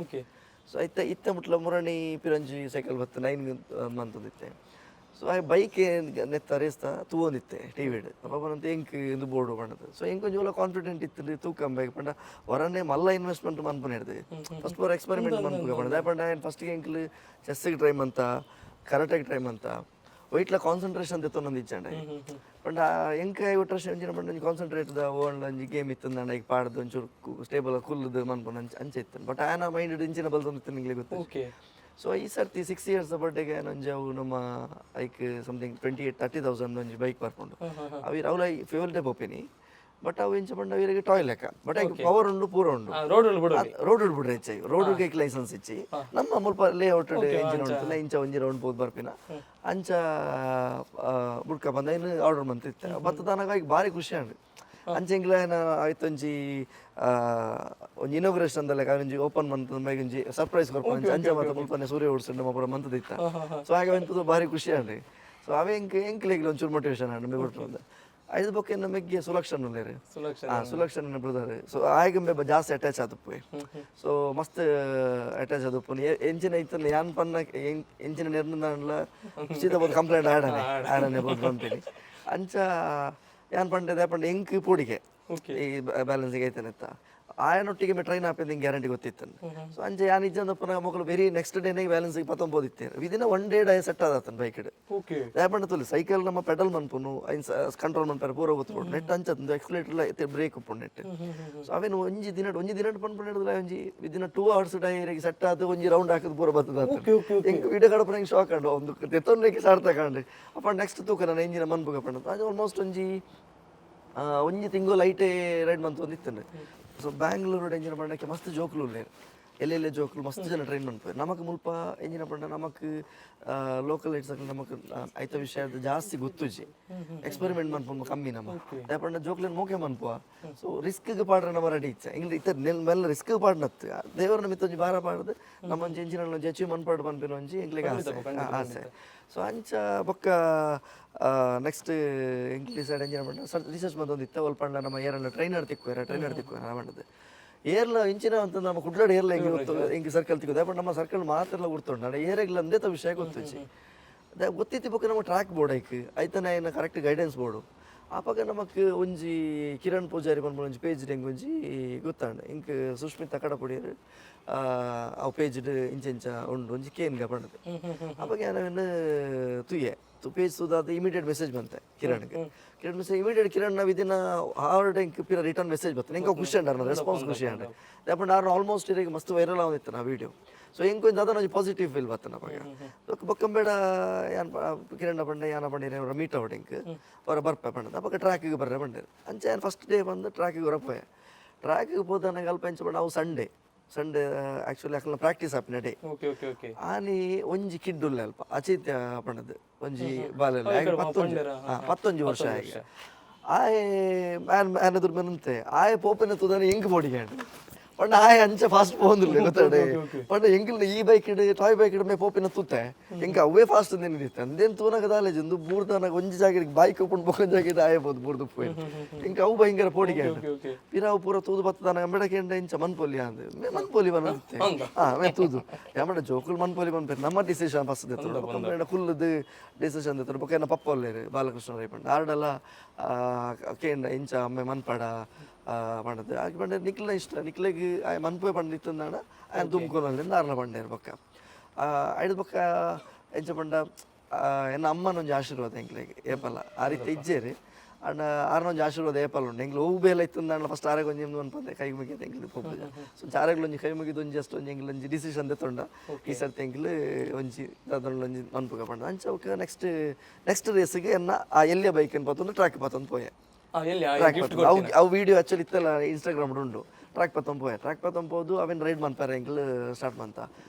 ಸೊ ಇತ್ತ ಮುಟ್ಲ ಮುರಣಿ ಪಿರಂಜಿ ಸೈಕಲ್ ಬತ್ತು 9 ಮಂತ್ ಒಂದಿತ್ತೆ ಸೊ ಆ ಬೈಕ್ ನೆತ್ತ ರೇಸ್ತಾ ತೂವೊಂದಿತ್ತೆ ಟಿವಿಡ್ ಅಪ್ಪನಂತ ಎಂಕ್ ಇದು ಬೋರ್ಡು ಬಣ್ಣದು ಸೊ ಎಂಕ್ ಒಂಜಿ ಕಾನ್ಫಿಡೆಂಟ್ ಇತ್ತು ತೂಕಂ ಬೈಕ್ ಪಂಡ ಹೊರನೆ ಮಲ್ಲ ಇನ್ವೆಸ್ಟ್ಮೆಂಟ್ ಮನ್ಪನ ಹಿಡ್ದು ಫಸ್ಟ್ ಫೋರ್ ಎಕ್ಸ್ಪೆರಿಮೆಂಟ್ ಮನ್ಪುಗ ಪಂಡ ಪಂಡ ಫಸ್ಟಿಗೆ ಎಂಕ್ಲು ಚೆಸ್ಸಿಗೆ ಟ್ರೈ ಮಂತ ಕರಾಟೆಗೆ ಟ್ರೈ ಮಂತ ವೈಟ್ಲ ಕಾನ್ಸಂಟ್ರೇಷನ್ ತೆತ್ತೊಂದು ಇಚ್ಚಾಂಡ ಪಂಡ ಎಂಕ ಒಟ್ಟರ್ಷ ಒಂಜಿನ ಪಂಡ ಒಂಜಿ ಕಾನ್ಸಂಟ್ರೇಟ್ ಓನ್ ಒಂಜಿ ಗೇಮ್ ಇತ್ತು ನಂಡ ಈಗ ಪಾಡ್ದು ಒಂಚೂರು ಸ್ಟೇಬಲ್ ಕುಲ್ಲದು ಮನ್ಪನ ಅಂಚೆ ಇತ್ತು ಬಟ್ ಆನ ಮೈಂಡ್ ಇಂಚಿನ ಬಲ್ದೊಂದಿತ್ತು ನಿಂಗೆ ಗೊತ್ತು ಸೊ ಈ ಸರ್ತಿ 6 years ಬರ್ಡೇಗೆ ಒಂಜಿ ಅವು ನಮ್ಮ ಐಕ್ ಸಮಥಿಂಗ್ 28-30,000 ಒಂಜಿ ಬೈಕ್ ಬರ್ಕೊಂಡು ಅವು ಅವಲ ಫ್ಯೂಲ್ ಟೈಪ್ ಒಪ್ಪಿನಿ ಬಟ್ ಅವು ಇಂಚ ಪಂಡ ಅವರಿಗೆ ಟಾಯ್ ಲೆಕ್ಕ ಬಟ್ ಐಕ್ ಪವರ್ ಉಂಡು ಪೂರ ಉಂಡು ರೋಡ್ ಬಿಡ್ರೆ ಹೆಚ್ಚಿ ರೋಡ್ ಲೈಸೆನ್ಸ್ ಇಚ್ಚಿ ನಮ್ಮ ಮುಲ್ಪ ಲೇಔಟ್ ಎಂಜಿನ್ ಉಂಟಲ್ಲ ಇಂಚ ಒಂಜಿ ರೌಂಡ್ ಬೋದು ಬರ್ಪಿನ ಅಂಚ ಬುಡ್ಕ ಬಂದ ಇನ್ನು ಆರ್ಡರ್ ಮಂತಿತ್ತೆ ಬತ್ತದಾನಾಗ ಭಾರಿ ಖುಷಿ ಅಂಡು ಅಂಚೆಂಗ್ಲ ಆಯ್ತು ಒಂಜಿ ಒಂಜಿ ಇನೋಗ್ರೇಷನ್ ಅಂದಲ್ಲ ಒಂಜಿ ಓಪನ್ ಮಂತ್ ಮೇಗ ಒಂಜಿ ಸರ್ಪ್ರೈಸ್ ಕೊರ್ಪಂಚ ಅಂಚ ಮಾತ ಮುಲ್ಪನೆ ಸೂರ್ಯ ಉಡ್ಸಂಡು ನಮ್ಮ ಪೂರ ಮಂತ್ ದಿತ್ತ ಸೊ ಹಾಗೆ ಅಂತದ್ದು ಭಾರಿ ಖುಷಿ ಅಂಡ್ರಿ ಸೊ ಅವೇ ಎಂಕ್ಲೆಗ್ಲ ಒಂಚೂರು ಮೋಟಿವೇಶನ್ ಅಂಡು ಬಿಟ್ಟು ಐದು ಬೊಕ್ಕ ನಮಗೆ ಸುಲಕ್ಷನ್ ಉಳ್ಳೇರು ಸುಲಕ್ಷನ್ ಸುಲಕ್ಷನ್ ಬ್ರದರ್ ಸೊ ಆಯ್ಗೆ ಜಾಸ್ತಿ ಅಟ್ಯಾಚ್ ಆದಪ್ಪು ಸೊ ಮಸ್ತ್ ಅಟ್ಯಾಚ್ ಆದಪ್ಪು ಎಂಚಿನ ಐತಲ್ಲ ಯಾನ್ ಪನ್ನ ಎಂಚಿನ ನಿರ್ಣಯ ಸೀದಾ ಬಂದು ಕಂಪ್ಲೇಂಟ್ ಆಡನೆ ಬೋದು ಬಂತೀನಿ ಅಂಚ ಯಾನ್ ಪಂಡೆ ಪಂಡ ಎಂಕ್ ಪೂಡಿಗೆ ಈ ಬ್ಯಾಲೆನ್ಸಿಗೆ ಐತೇನೆತ್ತ ಆಯನೊಟ್ಟಿಗೆ ಟ್ರೈನ್ ಹಾಪಿದ ಗ್ಯಾರಂಟಿ ಗೊತ್ತಿತ್ತು ಸೊ ಅಂಚೆ ಯಾನ್ ಇಜ್ಜಂದಪ್ಪನ ಮಕ್ಕಳು ವೆರಿ ನೆಕ್ಸ್ಟ್ ಡೇನೇ ಬ್ಯಾಲೆನ್ಸಿಗೆ ಪತ್ತೊಂಬೋದಿತ್ತೇನೆ ವಿದಿನ ಒನ್ ಡೇ ಡೇ ಸೆಟ್ ಆದತ್ತನ ಬೈಕ್ ಯಾಪಂಡ ತುಲಿ ಸೈಕಲ್ ನಮ್ಮ ಪೆಡಲ್ ಮನ್ಪುನು ಕಂಟ್ರೋಲ್ ಮನ್ಪಾರ ಪೂರ ಗೊತ್ತ್ಕೊಂಡು ನೆಟ್ ಅಂಚತ್ತು ಎಕ್ಸ್ಲೇಟರ್ ಬ್ರೇಕ್ ಉಪ್ಪು ನೆಟ್ ಸೊ ಅವೇನು ಒಂಜಿ ದಿನ ಪನ್ಪುಣ ಹಿಡಿದ್ರೆ ಒಂಜಿ ವಿದಿನ 2 hours ಡೈರಿಗೆ ಸೆಟ್ ಆದ ಒಂಜಿ ರೌಂಡ್ ಹಾಕಿದ್ ಪೂರ ಬರ್ತದ ಹೆಂಗೆ ವಿಡಿಯೋ ಕಡಪನ ಹೆಂಗೆ ಶಾಕ್ ಅಂಡು ಒಂದು ತೆತ್ತೊಂದಕ್ಕೆ ಸಾರ್ ತಗೊಂಡು ಅಪ್ಪ ನೆಕ್ಸ್ಟ್ ತೂಕ ನಾನು ಎಂಜಿನ ಮನ್ಪುಗ ಪಂಡ ಅದು ಆಲ್ಮೋಸ್ಟ್ ಒಂಜಿ ತಿಂಗಳು ಲೈಟೇ ರೈಡ್ ಮಂತ್ ಒಂದಿತ್ತಂಡು ಸೊ ಬ್ಯಾಂಗ್ಳೂರು ಎಂಜಿನ ಪಂಡಕ್ಕೆ ಮಸ್ತ್ ಜೋಕ್ಲು ಎಲ್ಲೆಲ್ಲೇ ಜೋಕ್ಲು ಮಸ್ತ್ ಜನ ಟ್ರೈನ್ ಮಾಡ್ತಾರೆ ನಮಕ್ ಮುಲ್ಪ ಎಂಜಿನ ಪಂಡ ನಮಕ್ ಲೋಕಲ್ ಲೈಟ್ಸ್ ನಮಕ್ ಐತ ವಿಷಯ ಜಾಸ್ತಿ ಗೊತ್ತುಜಿ ಎಕ್ಸ್ಪೆರಿಮೆಂಟ್ ಮನ್ಪು ಕಮ್ಮಿ ನಮ್ಮ ಪಂಡ ಜೋಕ್ಲೇನ್ ಮೋಕೆ ಮನ್ಪುವ ಸೊ ರಿಸ್ಕ್ಗೆ ಪಾಡ್ರೆ ನಮ್ಮ ರೆಡಿ ಇಚ್ಛೆ ಹಿಂಗೆ ಇತ್ತ ಮೆಲ್ಲ ರಿಸ್ಕ್ ಪಾಡ್ನತ್ತು ದೇವರನ್ನ ಮಿತ್ತೊಂಜಿ ಭಾರ ಪಾಡ್ದು ನಮ್ಮ ಎಂಜಿನ ಅಚೀವ್ ಮನ್ಪಾಡು ಮನ್ಪಿನ ಒಂಜಿ ಎಂಗ್ಲಿಗೆ ಆಸೆ ಸೊ ಅಂಚ ಬೊಕ್ಕ ನೆಕ್ಸ್ಟ್ ಎಂಕ್ಲಿ ಸೈಡ್ ಎಂಜಿನ ಪಂಡ ರಿಸರ್ಚ್ ಬಂದೊಂದಿತ್ತ ಒಲ್ ಪಂಡ ನಮ್ಮ ಏರಲ್ಲ ಟ್ರೈನರ್ ತಿಕ್ಕೋರ ಪಂಡದು ಏರ್ಲ ಇಂಚಿನ ಅಂತ ನಮ್ಮ ಕುಡ್ಲಾಡಿ ಏರ್ಲ ಹೆಂಗೆ ಗೊತ್ತು ಹಿಂಗೆ ಸರ್ಕಲ್ ತಿಕ್ಕೋದು ಬಟ್ ನಮ್ಮ ಸರ್ಕಲ್ ಮಾತ್ರ ಗುರ್ತುಂಡು ನಾನು ಏರೆಗ್ಲ ಅಂದೇ ವಿಷಯ ಗೊತ್ತುಚ್ಚಿ ಗೊತ್ತಿತ್ತು ಬೊಕ್ಕ ನಮ್ಮ ಟ್ರ್ಯಾಕ್ ಬೋರ್ಡ್ ಐತನ ಏನು ಕರೆಕ್ಟ್ ಗೈಡೆನ್ಸ್ ಬೋರ್ಡು ಆಪಾಗ ನಮಕ್ ಒಂಜಿ ಕಿರಣ್ ಪೂಜಾರಿ ಬಂದ್ಬಿಟ್ಟು ಒಂಜಿ ಪೇಜ್ ಹೆಂಗೆ ಒಂಜಿ ಗೊತ್ತಾಂಡು ಹಿಂಗೆ ಸುಷ್ಮಿತಾ ಕಡಪುಡಿಯರು ಅವು ಪೇಜ್ ಇಂಚ ಉಂಡು ಒಂಜಿ ಕೇನ್ಗ ಪಂಡದು ಆವಾಗ ನಾನು ತುಯ್ಯೆ ಪೇಜ್ ಸುದಾದ ಇಮಿಡಿಯೇಟ್ ಮೆಸೇಜ್ ಬಂತೆ ಕಿರಣ್ ಮೆಸೇಜ್ ಇಮಿಡಿಯೇಟ್ ಕಿರಣ್ ನಾವು ಇದನ್ನ ಹಾರ್ಡ್ ಹೆಂಗೆ ಪಿರ ರಿಟರ್ನ್ ಮೆಸೇಜ್ ಬರ್ತದೆ ಹೆಂಗೆ ಖುಷಿ ಅಂಡ ರೆಸ್ಪಾನ್ಸ್ ಖುಷಿ ಅಂಡ ಯಾಪಂಡ ನಾನು ಆಲ್ಮೋಸ್ಟ್ ಈಗ ಮಸ್ತ್ ವೈರಲ್ ಆಗಿತ್ತು ನಾ ವಿಡಿಯೋ ಸೊ ಹೆಂಗೆ ಕೊಂಚ ಅದನ್ನ ಪಾಸಿಟಿವ್ ಫೀಲ್ ಬರ್ತದೆ ನಮಗೆ ಬೊಕ್ಕಂಬೇಡ ಯಾನ್ ಕಿರಣ ಪಂಡ ಯಾನ ಪಂಡಿರ ಮೀಟ್ ಔಟ್ ಹೆಂಗೆ ಅವ್ರ ಬರ್ಪೆ ಪಂಡದ ಅವಾಗ ಟ್ರ್ಯಾಕಿಗೆ ಬರ್ರೆ ಪಂಡಿರು ಅಂಚೆ ಏನು ಫಸ್ಟ್ ಡೇ ಬಂದು ಟ್ರ್ಯಾಕಿಗೆ ಹೊರಪೋಯೆ ಟ್ರ್ಯಾಕಿಗೆ ಹೋದ ನಂಗೆ ಅಲ್ಪ ಹೆಂಚ ನಾವು ಸಂಡೇ ಆಕ್ಚುಲಿ ಅಕಲ್ನ ಪ್ರಾಕ್ಟೀಸ್ ಆಪಿನ ಡೇ ಆನಿ ಒಂಜಿ ಕಿಡ್ಡುಲ್ಲ ಅಲ್ಪ ಅಚಿತ್ಯ ಪಂಡದು ಒಂಜಿ ಬಾಲೆಲ್ಲ 11 ವರ್ಷ ಆಗಿ ಆಯ್ ಮ್ಯಾನ್ ಎದುರು ಮೆನಂತೆ ಆಯ್ ಪೋಪಿನ ತುದಾನೆ ಹೆಂಗ್ ಬೋಡಿಗಾಂಡು ಪಂಡ ಆಯ್ ಅಂಚೆ ಫಾಸ್ಟ್ ಪೋಂದಿಲ್ಲ ಗೊತ್ತಾಡೆ ಪಂಡ ಹೆಂಗಿಲ್ಲ ಈ ಬೈಕ್ ಇಡು ಟಾಯ್ ಬೈಕ್ ಇಡು ಮೇ ಪೋಪಿನ ತೂತೆ ಹೆಂಗೆ ಅವೇ ಫಾಸ್ಟ್ ನೆನಿದಿತ್ತೆ ಅಂದೇನು ತೂನಾಗ ದಾಲೇಜ್ ಒಂದು ಬೂರ್ದಾನಾಗ ಒಂಜಿ ಜಾಗ ಬೈಕ್ ಉಪ್ಪುಂಡು ಬೊಕೊಂಡ್ ಜಾಗ ಆಯಬೋದು ಬೂರ್ದು ಪೋಯ್ ಹಿಂಗೆ ಅವು ಭಯಂಕರ ಪೋಡಿಗಾಂಡು ಪಿರಾವು ಪೂರ ತೂದು ಬತ್ತದಾನ ಅಂಬೆಡಕೆಂಡ ಇಂಚ ಮನ್ಪೊಲಿ ಅಂದೆ ಮನ್ಪೊಲಿ ಬನ್ನತ್ತೆ ಮೇ ತೂದು ಯಾಮಡ ಜೋಕುಲ್ ಮನ್ಪೊಲಿ ಬಂದ್ಪೇರು ನಮ್ಮ ಡಿಸಿಷನ್ ಫಸ್ಟ್ ದೆತ್ತೋಡು ಕುಲ್ಲದು ಡಿಸಿಷನ್ ದೆತ್ತೋಡು ಬೊಕ್ಕ ಏನ ಪಪ್ಪೊಲ್ಲೇರು ಬಾಲಕೃಷ್ಣ ರೈ ಪಂಡ ಆರ್ಡಲ್ಲ ಕೇಂಡ ಇಂಚ ಅಮ್ಮೆ ಮನ್ಪಡ ಪಂಡದು ಆಗಿ ಪಂಡ ನಿಕ್ಲ ಇಷ್ಟ ನಿಕ್ಲೆಗೆ ಮನ್ಪೆ ಪಂಡಿತ್ತಂದಾಣ ಆಯ್ನ ತುಮ್ಕೊನಲ್ಲಿ ಆರ್ನ ಪಂಡೇರು ಬೊಕ್ಕ ಐದು ಬೊಕ್ಕ ಎಂಚ ಪಂಡ ಎನ್ನ ಅಮ್ಮನೊಂಜಿ ಆಶೀರ್ವಾದ ಎಂಕ್ಲೆಗೆ ಏಪಲ್ಲ ಆ ರೀತಿ ಇಜ್ಜೇರಿ ಅಂಡ್ ಆರ್ನೊಂಜಿ ಆಶೀರ್ವಾದ ಏಪಲ್ ಉಂಡು ಎಂಗ್ಲು ಹೂ ಬೇಲ ಇತ್ತಂದಾಣ ಫಸ್ಟ್ ಆರೆಗೊಂಜಿ ಅನ್ಪಂದೆ ಕೈ ಮುಗಿದ ಎಂಗ್ಲು ಪೋಪುಜ ಸೊ ಆರೆಗ್ಲೊಂಜಿ ಕೈ ಮುಗಿದು ಒಂಜಿ ಅಷ್ಟು ಒಂಜಿ ಎಂಗ್ಲೊಂಜಿ ಡಿಸಿಷನ್ ದೆತ್ತೊಂಡ ಈ ಸರ್ತಿ ಎಂಗ್ಲು ಒಂಜಿ ಅದೊಂಜಿ ಮನ್ಪುಗ ಪಂಡ ಅಂಚ ಅವಕ್ಕೆ ನೆಕ್ಸ್ಟ್ ರೇಸಿಗೆ ಎನ್ನ ಆ ಎಲ್ಲಿಯ ಬೈಕ್ ಅನ್ಪತ್ತೊಂದು ಟ್ರ್ಯಾಕ್ ಪತ್ತೊಂದು ಪೋಯೆ ಅವು ವಿಡಿಯೋ ಆಕ್ಚುಲಿ ಇತ್ತಲ್ಲ ಇನ್ಸ್ಟಾಗ್ರಾಮ್ ಉಂಡು ಟ್ರ್ಯಾಕ್ ಪತ್ತೊಂದು ಅವೇನು ರೈಡ್ ಮನ್ಪಾರ ಎಂಗ್ಲು ಸ್ಟಾರ್ಟ್ ಮಂತ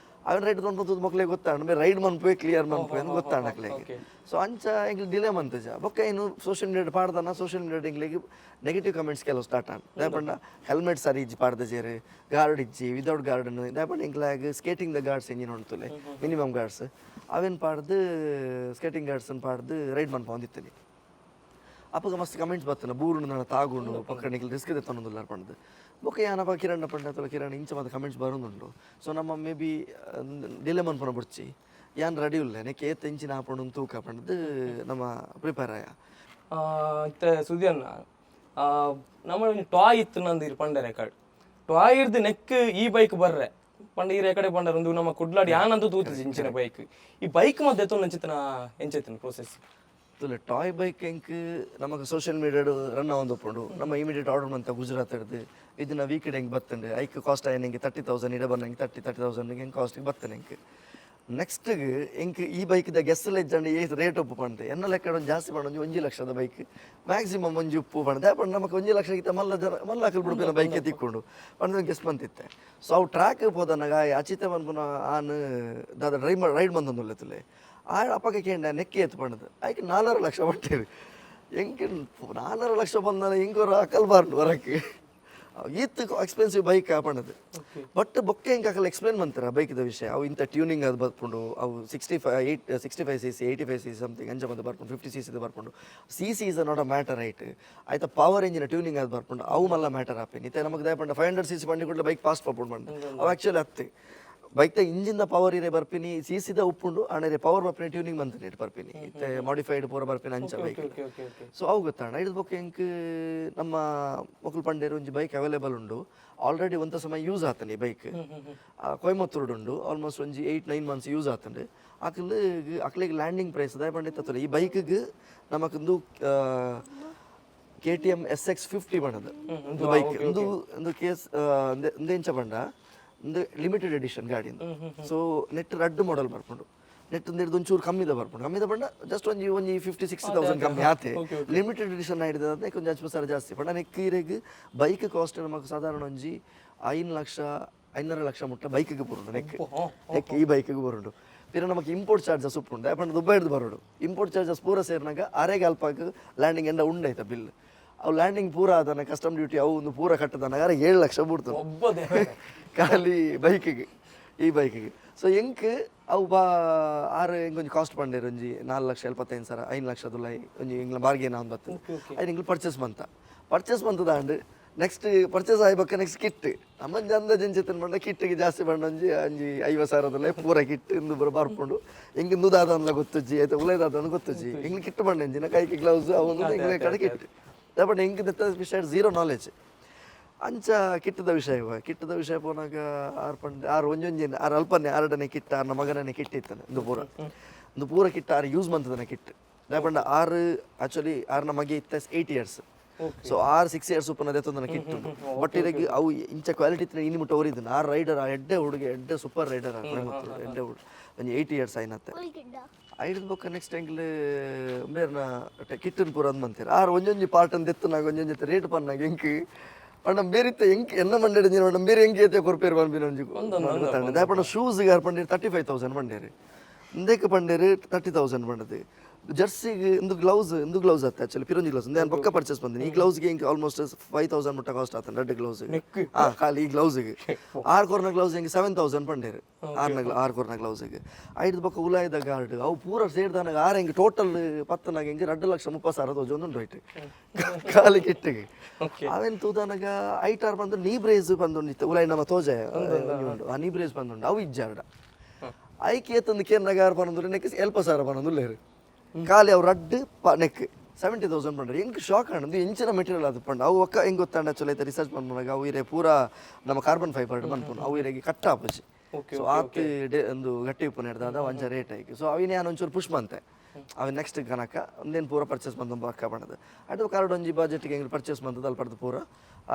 ಅವನ್ ರೈಡ್ ಮನ್ಪೋದು ಮಕ್ಳಿಗೆ ಗೊತ್ತಾಂಡು ರೈಡ್ ಮನ್ಪೋಯ್ ಕ್ಲಿಯರ್ ಮನ್ಪೋಯ್ ಅಂತ ಗೊತ್ತಾಂಡಕ್ಲೆಗೆ ಸೊ ಅಂಚ ಎಂಗ್ಲು ಡಿಲೇ ಮಂತಜ ಬೊಕ್ಕ ಏನು ಸೋಷಿಯಲ್ ಮೀಡಿಯಾ ಪಾಡ್ದಾನ ಸೋಷಿಯಲ್ ಮೀಡಿಯಾ ಎಂಗ್ಲಿಗೆ ನೆಗೆಟಿವ್ ಕಮೆಂಟ್ಸ್ ಕೆಲವು ಸ್ಟಾರ್ಟ್ ಆನ್ ದಾಪಂಡ ಹೆಲ್ಮೆಟ್ ಸರಿ ಇಜ್ಜಿ ಪಾಡ್ದ ಜೇರು ಗಾರ್ಡ್ ಇಜ್ಜಿ ವಿದೌಟ್ ಗಾರ್ಡನ್ ದಾಪಂಡ ಎಂಗ್ಲಾಗ ಸ್ಕೇಟಿಂಗ್ ದ ಗಾರ್ಡ್ಸ್ ಎಂಜಿನ ಉಂಟುಲೆ ಮಿನಿಮಮ್ ಗಾರ್ಡ್ಸ್ ಅವೇನು ಪಾಡ್ದು ಸ್ಕೇಟಿಂಗ್ ಗಾರ್ಡ್ಸನ್ನು ಪಾಡ್ದು ರೈಡ್ ಮನ್ಪ ಹೊಂದಿತ್ತೇನೆ ಅಪ್ಪಗ ಮಸ್ತ್ ಕಮೆಂಟ್ಸ್ ಬರ್ತಾನೆ ಬೂರುಂಡು ನಾನು ತಾಗುಂಡು ಪಕ್ಕಣಿಗೆ ರಿಸ್ಕ್ ತೆತ್ತೊಂದಿಲ್ಲ ಪಂಡದು ಬೊಕ್ಕ ಯಾನಪ್ಪ ಕಿರಣ್ ಪಂಡ ಅಥವಾ ಕಿರಣ್ ಇಂಚ ಮತ್ತೆ ಕಮೆಂಟ್ಸ್ ಬರೋದುಂಡು ಸೊ ನಮ್ಮ ಮೇ ಬಿ ಡಿಲೆ ಮನ್ಪನ ಬಿಡ್ಚಿ ಯಾನ್ ರೆಡಿ ಇಲ್ಲ ನೆಕ್ಕೆ ಏತ್ ಇಂಚಿನ ಹಾಕೊಂಡು ತೂಕ ಪಂಡದು ನಮ್ಮ ಪ್ರಿಪೇರ್ ಆಯ ಸುದಿಯನ್ನ ನಮ್ಮ ಟಾಯ್ ಇತ್ತು ನಂದು ಇರು ಪಂಡ ರೆಕಾರ್ಡ್ ಟಾಯ್ ಇರ್ದು ನೆಕ್ ಈ ಬೈಕ್ ಬರ್ರೆ ಪಂಡ ಈ ರೆಕಾರ್ಡ್ ಪಂಡ ಒಂದು ನಮ್ಮ ಕುಡ್ಲಾಡಿ ಯಾನಂತೂ ತೂತಿಸಿ ಇಂಚಿನ ಬೈಕ್ ಈ ಬೈಕ್ ಮತ್ತೆ ಎತ್ತೊಂದು ಎಂಚಿತನ ಎಂಚೈತನ ಪ್ರೋಸೆಸ್ ಟಾಯ್ ಬೈಕ್ ಹೆಂಗ್ ನಮಗೆ ಸೋಷಿಯಲ್ ಮೀಡಿಯಾ ರನ್ ಆಗೊಂಡು ನಮ್ಮ ಇಮಿಡಿಯೇಟ್ ಆರ್ಡರ್ ಮಂತ ಗುಜರಾತ್ ಹಿಡ್ದು ಇದನ್ನ ವೀಕೆಂಡ್ ಹೆಂಗೆ ಬರ್ತಂಡೆ ಐಕ್ ಕಾಸ್ಟ್ ಆಯ್ನ ಹೆಂಗೆ 30,000 ಇಡ ಬಂದಂಗೆ 30,000 ಹೆಂಗೆ ಕಾಸ್ಟಿಗೆ ಬರ್ತೇನೆ ಹೆಂಗೆ ನೆಕ್ಸ್ಟ್ಗೆ ಹೆಂಗೆ ಈ ಬೈಕ್ದ ಗೆಸ್ಸಲ್ಲಿ ಇದ್ದಂಡು ರೇಟ್ ಉಪ್ಪು ಪಂಡೆ ಎನ್ನ ಲೆಕ್ಕ ಒಂದು ಜಾಸ್ತಿ ಮಾಡೋದು 1 ಲಕ್ಷದ ಬೈಕ್ ಮ್ಯಾಕ್ಸಿಮಮ್ ಒಂಜಿ ಉಪ್ಪು ಪಂಡೆ ದಾಪಂಡು ನಮಗೆ 1 ಲಕ್ಷ ಗಿಂತ ಮಲ್ಲ ಹಾಕಲ್ ಬಿಡ್ಬೇನ ಬೈಕೆ ತಿಕ್ಕೊಂಡು ಪಂಡ ಗೆಸ್ ಬಂತಿತ್ತೆ ಸೊ ಅವು ಟ್ರ್ಯಾಕ್ ಹೋದನಾಗ ಅಚಿತ ಬಂದ್ಪುನ ಆನ್ ದಾದ ರೈಡ್ ಬಂದೊಂದುಲ್ಲತ್ತಲೆ ಆ ಅಪ್ಪಗೆ ಕೇಂಡ ನೆಕ್ಕಿ ಎತ್ತು ಪಂಡದು ಆಯ್ಕೆ 4 ಲಕ್ಷ ಬಟ್ಟೇರಿ ಹೆಂಗೆ 4 ಲಕ್ಷ ಬಂದಾನೆ ಹೆಂಗೋರು ಹಾಕಲ್ಬಾರ್ದು ಹೊರಕ್ಕೆ ಈತ್ ಎಕ್ಸ್ಪೆನ್ಸಿವ್ ಬೈಕ್ ಪಣ್ಣದು ಬಟ್ ಬೊಕ್ಕೆ ಹೆಂಗೆ ಹಾಕಲ್ಲ ಎಕ್ಸ್ಪ್ಲೇನ್ ಮಾಡ್ತಾರೆ ಬೈಕ್ದ ವಿಷಯ ಅವು ಇಂಥ ಟ್ಯೂನಿಂಗ್ ಅದು ಬರ್ಕೊಂಡು ಅವು 65 cc 85 cc ಸಮಥಿಂಗ್ ಅಂಚ ಬಂದು ಬರ್ಕೊಂಡು 50 cc ಬರ್ಕೊಂಡು cc is not a matter right ಆಯ್ತಾ ಪವರ್ ಇಂಜಿನ್ ಟ್ಯೂನಿಂಗ್ ಅದು ಬರ್ಕೊಂಡು ಅವು ಮಲ್ಲ ಮ್ಯಾಟರ್ ಆಪೇನಿ ಇತ್ತೆ ನಮಗೆ ದಯಪಂಡ 500 cc ಬಂಡಿ ಕೊಡಲಿ ಬೈಕ್ ಫಾಸ್ಟ್ ಪರ್ಫಾರ್ಮ್ ಮಾಡಿ ಅವು ಆ್ಯಕ್ಚುಲಿ ಹತ್ತೆ ಬೈಕ್ ಇಂಜಿನ್ ಪವರ್ ಇರೇ ಬರ್ಪಿನಿ ಸಿಸಿದ ಉಪ್ಪುಂಡು ಆಣೆ ಪವರ್ ಬರ್ಪಿನಿ ಟ್ಯೂನಿಂಗ್ ಬಂತ ಬರ್ಪಿನಿ ಇತ್ತೆ ಮಾಡಿಫೈಡ್ ಪೂರ ಬರ್ಪಿನಿ ಅಂಚ ಬೈಕ್ ಸೊ ಅವು ಗೊತ್ತಾಣ ಇದ್ ಬೊಕ್ಕ ಹೆಂಗೆ ನಮ್ಮ ಮಕ್ಕಳು ಪಂಡೇರು ಒಂಜಿ ಬೈಕ್ ಅವೈಲೇಬಲ್ ಉಂಡು ಆಲ್ರೆಡಿ ಒಂತ ಸಮಯ ಯೂಸ್ ಆತನಿ ಬೈಕ್ ಕೊಯಮತ್ತೂರು ಉಂಡು ಆಲ್ಮೋಸ್ಟ್ ಒಂಜಿ 8-9 months ಯೂಸ್ ಆತಂಡು ಅಕ್ಲಿಗೆ ಲ್ಯಾಂಡಿಂಗ್ ಪ್ರೈಸ್ ಅದೇ ಪಂಡಿತ ಈ ಬೈಕ್ಗೆ ನಮಗೊಂದು KTM SX50 ಬಣ್ಣದು ಒಂದು ಬೈಕ್ ಒಂದು ಕೇಸ್ ಒಂದು ಇಂಚ ಬಂಡ ಒಂದು ಲಿಮಿಟೆಡ್ ಎಡಿಷನ್ ಗಾಡಿಂದು ಸೊ ನೆಟ್ ರಡ್ಡು ಮಾಡೆಲ್ ಬರ್ಕೊಂಡು ನೆಟ್ ಒಂದು ಒಂಚೂರು ಕಮ್ಮಿದ ಬರ್ಕೊಂಡು ಬಂಡ ಜಸ್ಟ್ ಒಂಜಿ 50-60,000 ಕಮ್ಮಿ ಆತೆ ಲಿಮಿಟೆಡ್ ಎಡಿಷನ್ ಹಿಡಿದ್ರೆ ಕೊಂಚ 10% ಜಾಸ್ತಿ ಪಂಡ ನೆಕ್ಕಿರೆಗ್ ಬೈಕ್ ಕಾಸ್ಟ್ ನಮಗೆ ಸಾಧಾರಣ ಒಂಜಿ 5 ಲಕ್ಷ ಮುಟ್ಟ ಬೈಕಿಗೆ ಬರೋದು ನೆಕ್ ಈ ಬೈಕಿಗೆ ಬರೋದು ಪಿರ ನಮಗೆ ಇಂಪೋರ್ಟ್ ಚಾರ್ಜಸ್ ಉಪ್ಪುಂಡು ಯಾಪಂಡ ದುಬ್ಬೈ ಹಿಡಿದು ಬರೋಡು ಇಂಪೋರ್ಟ್ ಚಾರ್ಜಸ್ ಪೂರ ಸೇರಿನಾಗ ಅರೆಗೆ ಅಲ್ಪಾಗ ಲ್ಯಾಂಡಿಂಗ್ ಎಂಡ ಉಂಡಾಯ್ತ ಬಿಲ್ ಅವು ಲ್ಯಾಂಡಿಂಗ್ ಪೂರ ಆದನ ಕಸ್ಟಮ್ ಡ್ಯೂಟಿ ಅವು ಒಂದು ಪೂರ ಕಟ್ಟದನ 7 ಲಕ್ಷ ಬಿಡ್ತಾರೆ ಖಾಲಿ ಬೈಕಿಗೆ ಈ ಬೈಕಿಗೆ ಸೊ ಎಂಕ್ ಅವು ಆರು ಹೆಂಗೊಂದು ಕಾಸ್ಟ್ ಪಂಡೇರು ಒಂಜಿ 4,75,000 5 ಲಕ್ಷದ ಒಂಜಿ ಇಂಗ್ಲ ಬಾರ್ಗೇನ ಒಂದು ಬತ್ತು ಅದು ಇಂಗ್ಲ ಪರ್ಚೇಸ್ ಬಂತದ ಅಂಡ್ ನೆಕ್ಸ್ಟ್ ಪರ್ಚೇಸ್ ಆಗ್ಬೇಕು ನೆಕ್ಸ್ಟ್ ಕಿಟ್ ನಮ್ಮ ಜಂದ ಜಂಚಿತನ ಬಂಡ ಕಿಟ್ಟಿಗೆ ಜಾಸ್ತಿ ಬಂಡ ಒಂಜಿ 50,000 ಪೂರ ಕಿಟ್ ಇಂದು ಬರ್ಕೊಂಡು ಹೆಂಗೆ ನುದಾದ ಗೊತ್ತಜ್ಜಿ ಆಯ್ತಾ ಉಲೇದಾದ ಗೊತ್ತಜ್ಜಿ ಹಿಂಗೆ ಕಿಟ್ ಬಂಡ ಎಂಜಿನ ಕೈಗೆ ಗ್ಲೌಸ್ ಅವನು ಹಿಂಗೆ ಕಡೆ ಕಿಟ್ ಬಟ್ ಹೆಂಗೆ ವಿಷಯ ಝೀರೋ ನಾಲೆಜ್ ಅಂಚ ಕಿಟ್ಟದ ವಿಷಯ ಪೋನಾಗ ಆರು ಒಂಜೊಂಜಿನ ಆರು ಅಲ್ಪನೆ ಆರಡನೆ ಕಿಟ್ಟ ಆರ್ನ ಮಗನೇ ಕಿಟ್ಟಿತ್ತಾನೆ ಒಂದು ಪೂರ ಕಿಟ್ಟ ಆರು ಯೂಸ್ ಮಾಡ್ತದಾನೆ ಕಿಟ್ ದಾಪಂಡ ಆರು ಆಕ್ಚುಲಿ ಆರ್ನ ಮಗೆ ಇತ್ತ 8 years ಸೊ 6 years ಉಪ್ಪನ ದೆತ್ತೊಂದನ ಕಿಟ್ಟು ಬಟ್ ಇದಕ್ಕೆ ಅವು ಇಂಚ ಕ್ವಾಲಿಟಿ ಇತ್ತಿನ ಇನ್ನು ಮುಟ್ಟ ಒರಿದನ ಆರು ರೈಡರ್ ಎಡ್ಡೆ ಹುಡುಗಿ ಎಡ್ಡೆ ಸೂಪರ್ ರೈಡರ್ ಎಡ್ಡೆ ಹುಡುಗ ಒಂದು 8 years ಆಯ್ನತ್ತೆ ಐದು ಬೊಕ್ಕ ನೆಕ್ಸ್ಟ್ ಎಂಗ್ಲು ಬೇರ್ನ ಕಿಟ್ಟನ್ ಪೂರ ಅಂದ್ ಮಂತೀರ ಆರು ಒಂಜೊಂಜಿ ಪಾರ್ಟ್ ಅಂತ ಎತ್ತನಾಗ ಒಂಜೊಂಜಿ ರೇಟ್ ಪನ್ನಾಗ ಎಂಕಿ ಪಂಡ ಬೇರಿತ್ತ ಎಂಕ್ ಎನ್ನ ಮಂಡೇಡಿ ಪಂಡ ಬೇರೆ ಎಂಕಿ ಐತೆ ಕೊರ್ಪೇರು ಬಂದ್ಬಿನ ಒಂಜಿ ಗೊತ್ತಾಂಡ ದಾಪಂಡ ಶೂಸ್ಗೆ ಆರು ಪಂಡೇರು 35,000 ಪಂಡೇರು ಇಂದಕ್ಕೆ ಪಂಡೇರು 30,000 ಪಂಡದು ಜರ್ಸಿಗೆ ಒಂದು ಗ್ಲೌಸ್ ಆತ ಆಕ್ಚುಲಿ ಪಿರಂಜಿ ಗ್ಲೌಸ್ ನಾನು ಪಕ್ಕ ಪರ್ಚೇಸ್ ಬಂದಿನಿ ಈ ಗ್ಲೌಸ್ಗೆ ಹೆಂಗೆ ಆಲ್ಮೋಸ್ಟ್ 5,000 ಮುಟ್ಟ ಕಾಸ್ಟ್ ಆತ ರೆಡ್ ಗ್ಲೌಸ್ಗೆ ಖಾಲಿ ಈ ಗ್ಲೌಸ್ಗೆ 6 corner ಗ್ಲೌಸ್ ಹೆಂಗೆ 7,000 ಪಂಡೇರು 6 corner ಗ್ಲೌಸ್ಗೆ ಐದು ಪಕ್ಕ ಉಲಾಯ್ದ ಗಾರ್ಡ್ ಅವು ಪೂರ ಸೇರಿದಾನಾಗ ಆರು ಹೆಂಗೆ ಟೋಟಲ್ ಪತ್ತನಾಗ ಹೆಂಗೆ 2,30,000 ತೋಜೊಂದು ಉಂಟು ಐಟು ಖಾಲಿ ಕಿಟ್ಟಿಗೆ ಅವೇನು ತೂದಾನಾಗ ಐಟಾರ್ ಬಂದು ನೀ ಬ್ರೇಸ್ ಬಂದುಂಡಿತ್ತು ಉಲಾಯ್ ನಮ್ಮ ತೋಜೆ ಆ ನೀ ಬ್ರೇಸ್ ಬಂದುಂಡು ಅವು ಇಜ್ಜಾರ್ಡ ಐಕೆ ಎತ್ತೊಂದು ಕೇರ್ನಾಗ ಯಾರು ಬಂದು ನೆಕ್ 11,000 ಬಂದು ಲೇರು ಖಾಲಿ ಅವ್ರು ರಡ್ಡು ನೆಕ್ 70,000 ಪಂಡ್ರೆ ಹೆಂಗೆ ಶಾಕ್ ಆಣದು ಎಂಚಿನ ಮೆಟೀರಿಯಲ್ ಅದು ಪಂಡ ಅವು ಒಕ್ಕ ಹೆಂಗೆ ಗೊತ್ತಾಂಡ ಚಲೋ ಐತೆ ರಿಸರ್ಚ್ ಮಾಡ್ಕೊಂಡಾಗ ಅವು ಇರೇ ಪೂರ ನಮ್ಮ ಕಾರ್ಬನ್ ಫೈಬರ್ ಬಂದ್ಕೊಂಡು ಅವು ಇರೆಗೆ ಕಟ್ಟ ಆಪುಜಿ ಸೊ ಆತು ಒಂದು ಗಟ್ಟಿ ಉಪ್ಪು ನೆಡ್ದಾದ ಒಂಚ ರೇಟ್ ಆಯ್ತು ಸೊ ಅವಿನೇ ನಾನು ಒಂಚೂರು ಪುಷ್ ಬಂತೆ ಅವ ನೆಕ್ಸ್ಟ್ ಕನಕ ಒಂದೇನು ಪೂರ ಪರ್ಚೇಸ್ ಬಂದು ಪಕ್ಕ ಬಣ್ಣದು ಅದು ಕಾರ್ಡ್ ಒಂಜಿ ಬಜೆಟ್ಗೆ ಹೆಂಗೆ ಪರ್ಚೇಸ್ ಬಂತದ್ದು ಅಲ್ಲಿ ಪಡೆದು ಪೂರ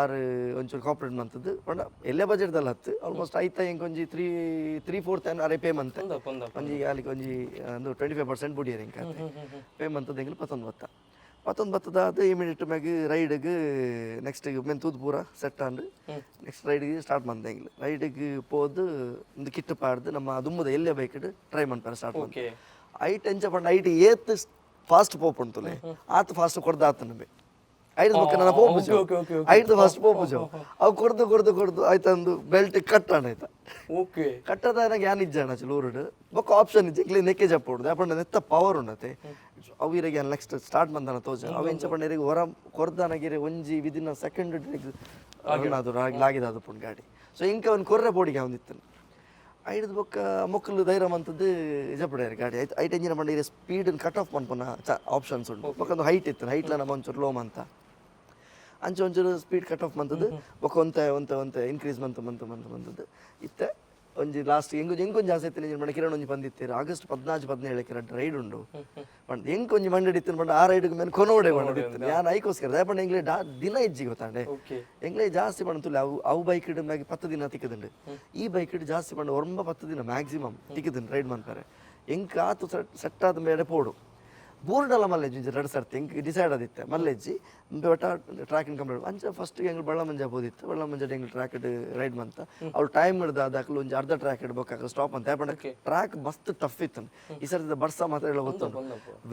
ಆರು ಒಂಚೂರು ಕಾಪ್ರೇಟ್ ಬಂತದ್ದು ಪಂಡ ಎಲ್ಲೇ ಬಜೆಟ್ದಲ್ಲಿ ಹತ್ತು ಆಲ್ಮೋಸ್ಟ್ ಆಯ್ತಾ ಹೆಂಗೆ ಒಂಜಿ 3/4 ಅರೆ ಪೇ ಮಂತ್ ಒಂಜಿ ಅಲ್ಲಿಗೆ ಒಂಜಿ ಒಂದು 25% ಬುಡಿಯರ್ ಹೆಂಗೆ ಪೇ ಮಂತದ್ದು ಹೆಂಗೆ 11 ಬತ್ತದ ಅದು ಇಮಿಡಿಯೇಟ್ ಮ್ಯಾಗ ರೈಡಿಗೆ ನೆಕ್ಸ್ಟ್ ಮೆಂತೂದು ಪೂರ ಸೆಟ್ ಆಂಡು ನೆಕ್ಸ್ಟ್ ರೈಡಿಗೆ ಸ್ಟಾರ್ಟ್ ಮಾಡ್ದೆ ಹೆಂಗೆ ರೈಡಿಗೆ ಪೋದು ಒಂದು ಕಿಟ್ಟು ಪಾಡ್ದು ನಮ್ಮ ದುಮ್ಮದ ಎಲ್ಲೇ ಬೈಕಿಡು ಟ್ರೈ ಮಾಡ್ತಾರೆ ಸ್ಟಾರ್ಟ್ ಮಾಡಿ ಐಟ್ ಎಂಚ ಪಂಡ ಐಟ್ ಏತ್ ಫಾಸ್ಟ್ ಪೋಪುಂಟುಲೆ ಆತು ಫಾಸ್ಟ್ ಕೊಡ್ದು ಆತನ ಬೇ ಐದು ಬೊಕ್ಕ ನನ್ನ ಪೋಪುಜು ಐದು ಫಾಸ್ಟ್ ಪೋಪುಜು ಅವು ಕೊಡ್ದು ಆಯ್ತಾ ಒಂದು ಬೆಲ್ಟ್ ಕಟ್ಟಾಣ ಆಯ್ತಾ ಕಟ್ಟದ ನನಗೆ ಯಾನ್ ಇಜ್ಜಾಣ ಲೂರುಡು ಬೊಕ್ಕ ಆಪ್ಷನ್ ಇಜ್ಜಿ ಇಕ್ಲಿ ನೆಕ್ಕೆ ಜಪ್ಪುಡು ಯಾಪಂಡ ನೆತ್ತ ಪವರ್ ಉಂಡತೆ ಅವು ಇರಗೆ ನೆಕ್ಸ್ಟ್ ಸ್ಟಾರ್ಟ್ ಬಂದನ ತೋಜ ಅವು ಎಂಚ ಪಂಡ ಇರಗೆ ಹೊರ ಕೊರ್ದಾನಗಿರೆ ಒಂಜಿ ವಿದಿನ್ ಸೆಕೆಂಡ್ ಅದು ಲಾಗಿದಾದು ಪುಂಡು ಗಾಡಿ ಸೊ ಇಂಕ ಒಂದು ಕೊರ್ರೆ ಬೋಡಿಗೆ ಅವನಿತ್ತನು ಐದು ಬೊಕ್ಕ ಮೊಕ್ಕಲು ಧೈರ್ಯ ಅಂತದ್ದು ಜಪಡ್ಯಾರ ಗಾಡಿ ಆಯ್ತು ಐಟ್ ಎಂಜಿನ ಬಂಡ ಇರೋ ಸ್ಪೀಡನ್ನು ಕಟ್ ಆಫ್ ಮಾಡ್ಪನ ಆಪ್ಷನ್ಸ್ ಉಂಟು ಬೊಕ್ಕೊಂದು ಹೈಟ್ ಇತ್ತು ಹೈಟ್ಲ ನಮ್ಮ ಒಂಚೂರು ಲೋಮ್ ಅಂತ ಅಂಚೆ ಒಂಚೂರು ಸ್ಪೀಡ್ ಕಟ್ ಆಫ್ ಬಂತದ್ದು ಬೊಕ್ಕ ಒಂತ ಇನ್ಕ್ರೀಸ್ ಬಂತದ್ದು ಇತ್ತೆ ಒಂಜಿ ಲಾಸ್ಟ್ ಹೆಂಗೊಂದು ಜಾಸ್ತಿ ಇತ್ತು ಎಂಜಿನ ಬಂಡ ಕಿರಣ್ ಒಂಜಿ ಬಂದಿತ್ತೀರ August 14-17 ರೈಡ್ ಉಂಡು ಬಂದು ಹೆಂಗೆ ಒಂಜಿ ಮಂಡಿತ್ತು ಬಂಡ ಆ ರೈಡ್ಗೆ ಮೇಲೆ ಕೊನೋಡೆ ಬಂದಿತ್ತು ನಾನು ಐಕೋಸ್ಕರ ದಯಪಂಡ ಎಂಗ್ಲೇ ದಿನ ಇಜ್ಜಿ ಗೊತ್ತಾಂಡೆ ಎಂಗ್ಲೇ ಜಾಸ್ತಿ ಬಂತು ಅವು ಬೈಕ್ ಇಡ ಮ್ಯಾಗ 10 ದಿನ ತಿಕ್ಕದುಂಡು ಈ ಬೈಕ್ ಇಡು ಜಾಸ್ತಿ ಬಂಡ 9-10 ದಿನ ಮ್ಯಾಕ್ಸಿಮಮ್ ತಿಕ್ಕದುಂಡು ರೈಡ್ ಮಾಡ್ತಾರೆ ಹೆಂಗೆ ಆತು ಸೆಟ್ ಆದ ಮೇಲೆ ಪೋಡು ಬೂರ್ಡಲ್ಲ ಮಲ್ಲೆಜ್ಜಿ 2 ಸರ್ತಿ ಹಿಂಗೆ ಡಿಸೈಡ್ ಆದಿತ್ತೆ ಮಲ್ಲೆಜ್ಜಿ ಬೆಟ ಟ್ರ್ಯಾಕಿಂಗ್ ಕಂಪ್ಲೀಟ್ ಅಂಚ ಫಸ್ಟ್ಗೆ ಎಂಗ್ಳು ಬಳ್ಳ ಮಂಜ ಬೋದಿತ್ತು ಬಳ್ಳ ಮಂಜ ಎಂಗ್ಳು ಟ್ರ್ಯಾಕ್ ರೈಡ್ ಮಂತ ಅವ್ಳು ಟೈಮ್ ಹಿಡ್ದು ಅದಾಕಲು ಒಂದು ಅರ್ಧ ಟ್ರ್ಯಾಕ್ ಇಡ್ಬೇಕಾಗ ಸ್ಟಾಪ್ ಅಂತ ಯಾಪಂಡ ಟ್ರ್ಯಾಕ್ ಮಸ್ತ್ ಟಫ್ ಇತ್ತು ಈ ಸರ್ತಿ ಬರ್ಸ ಮಾತ್ರ ಹೇಳೋ ಗೊತ್ತುಂಟು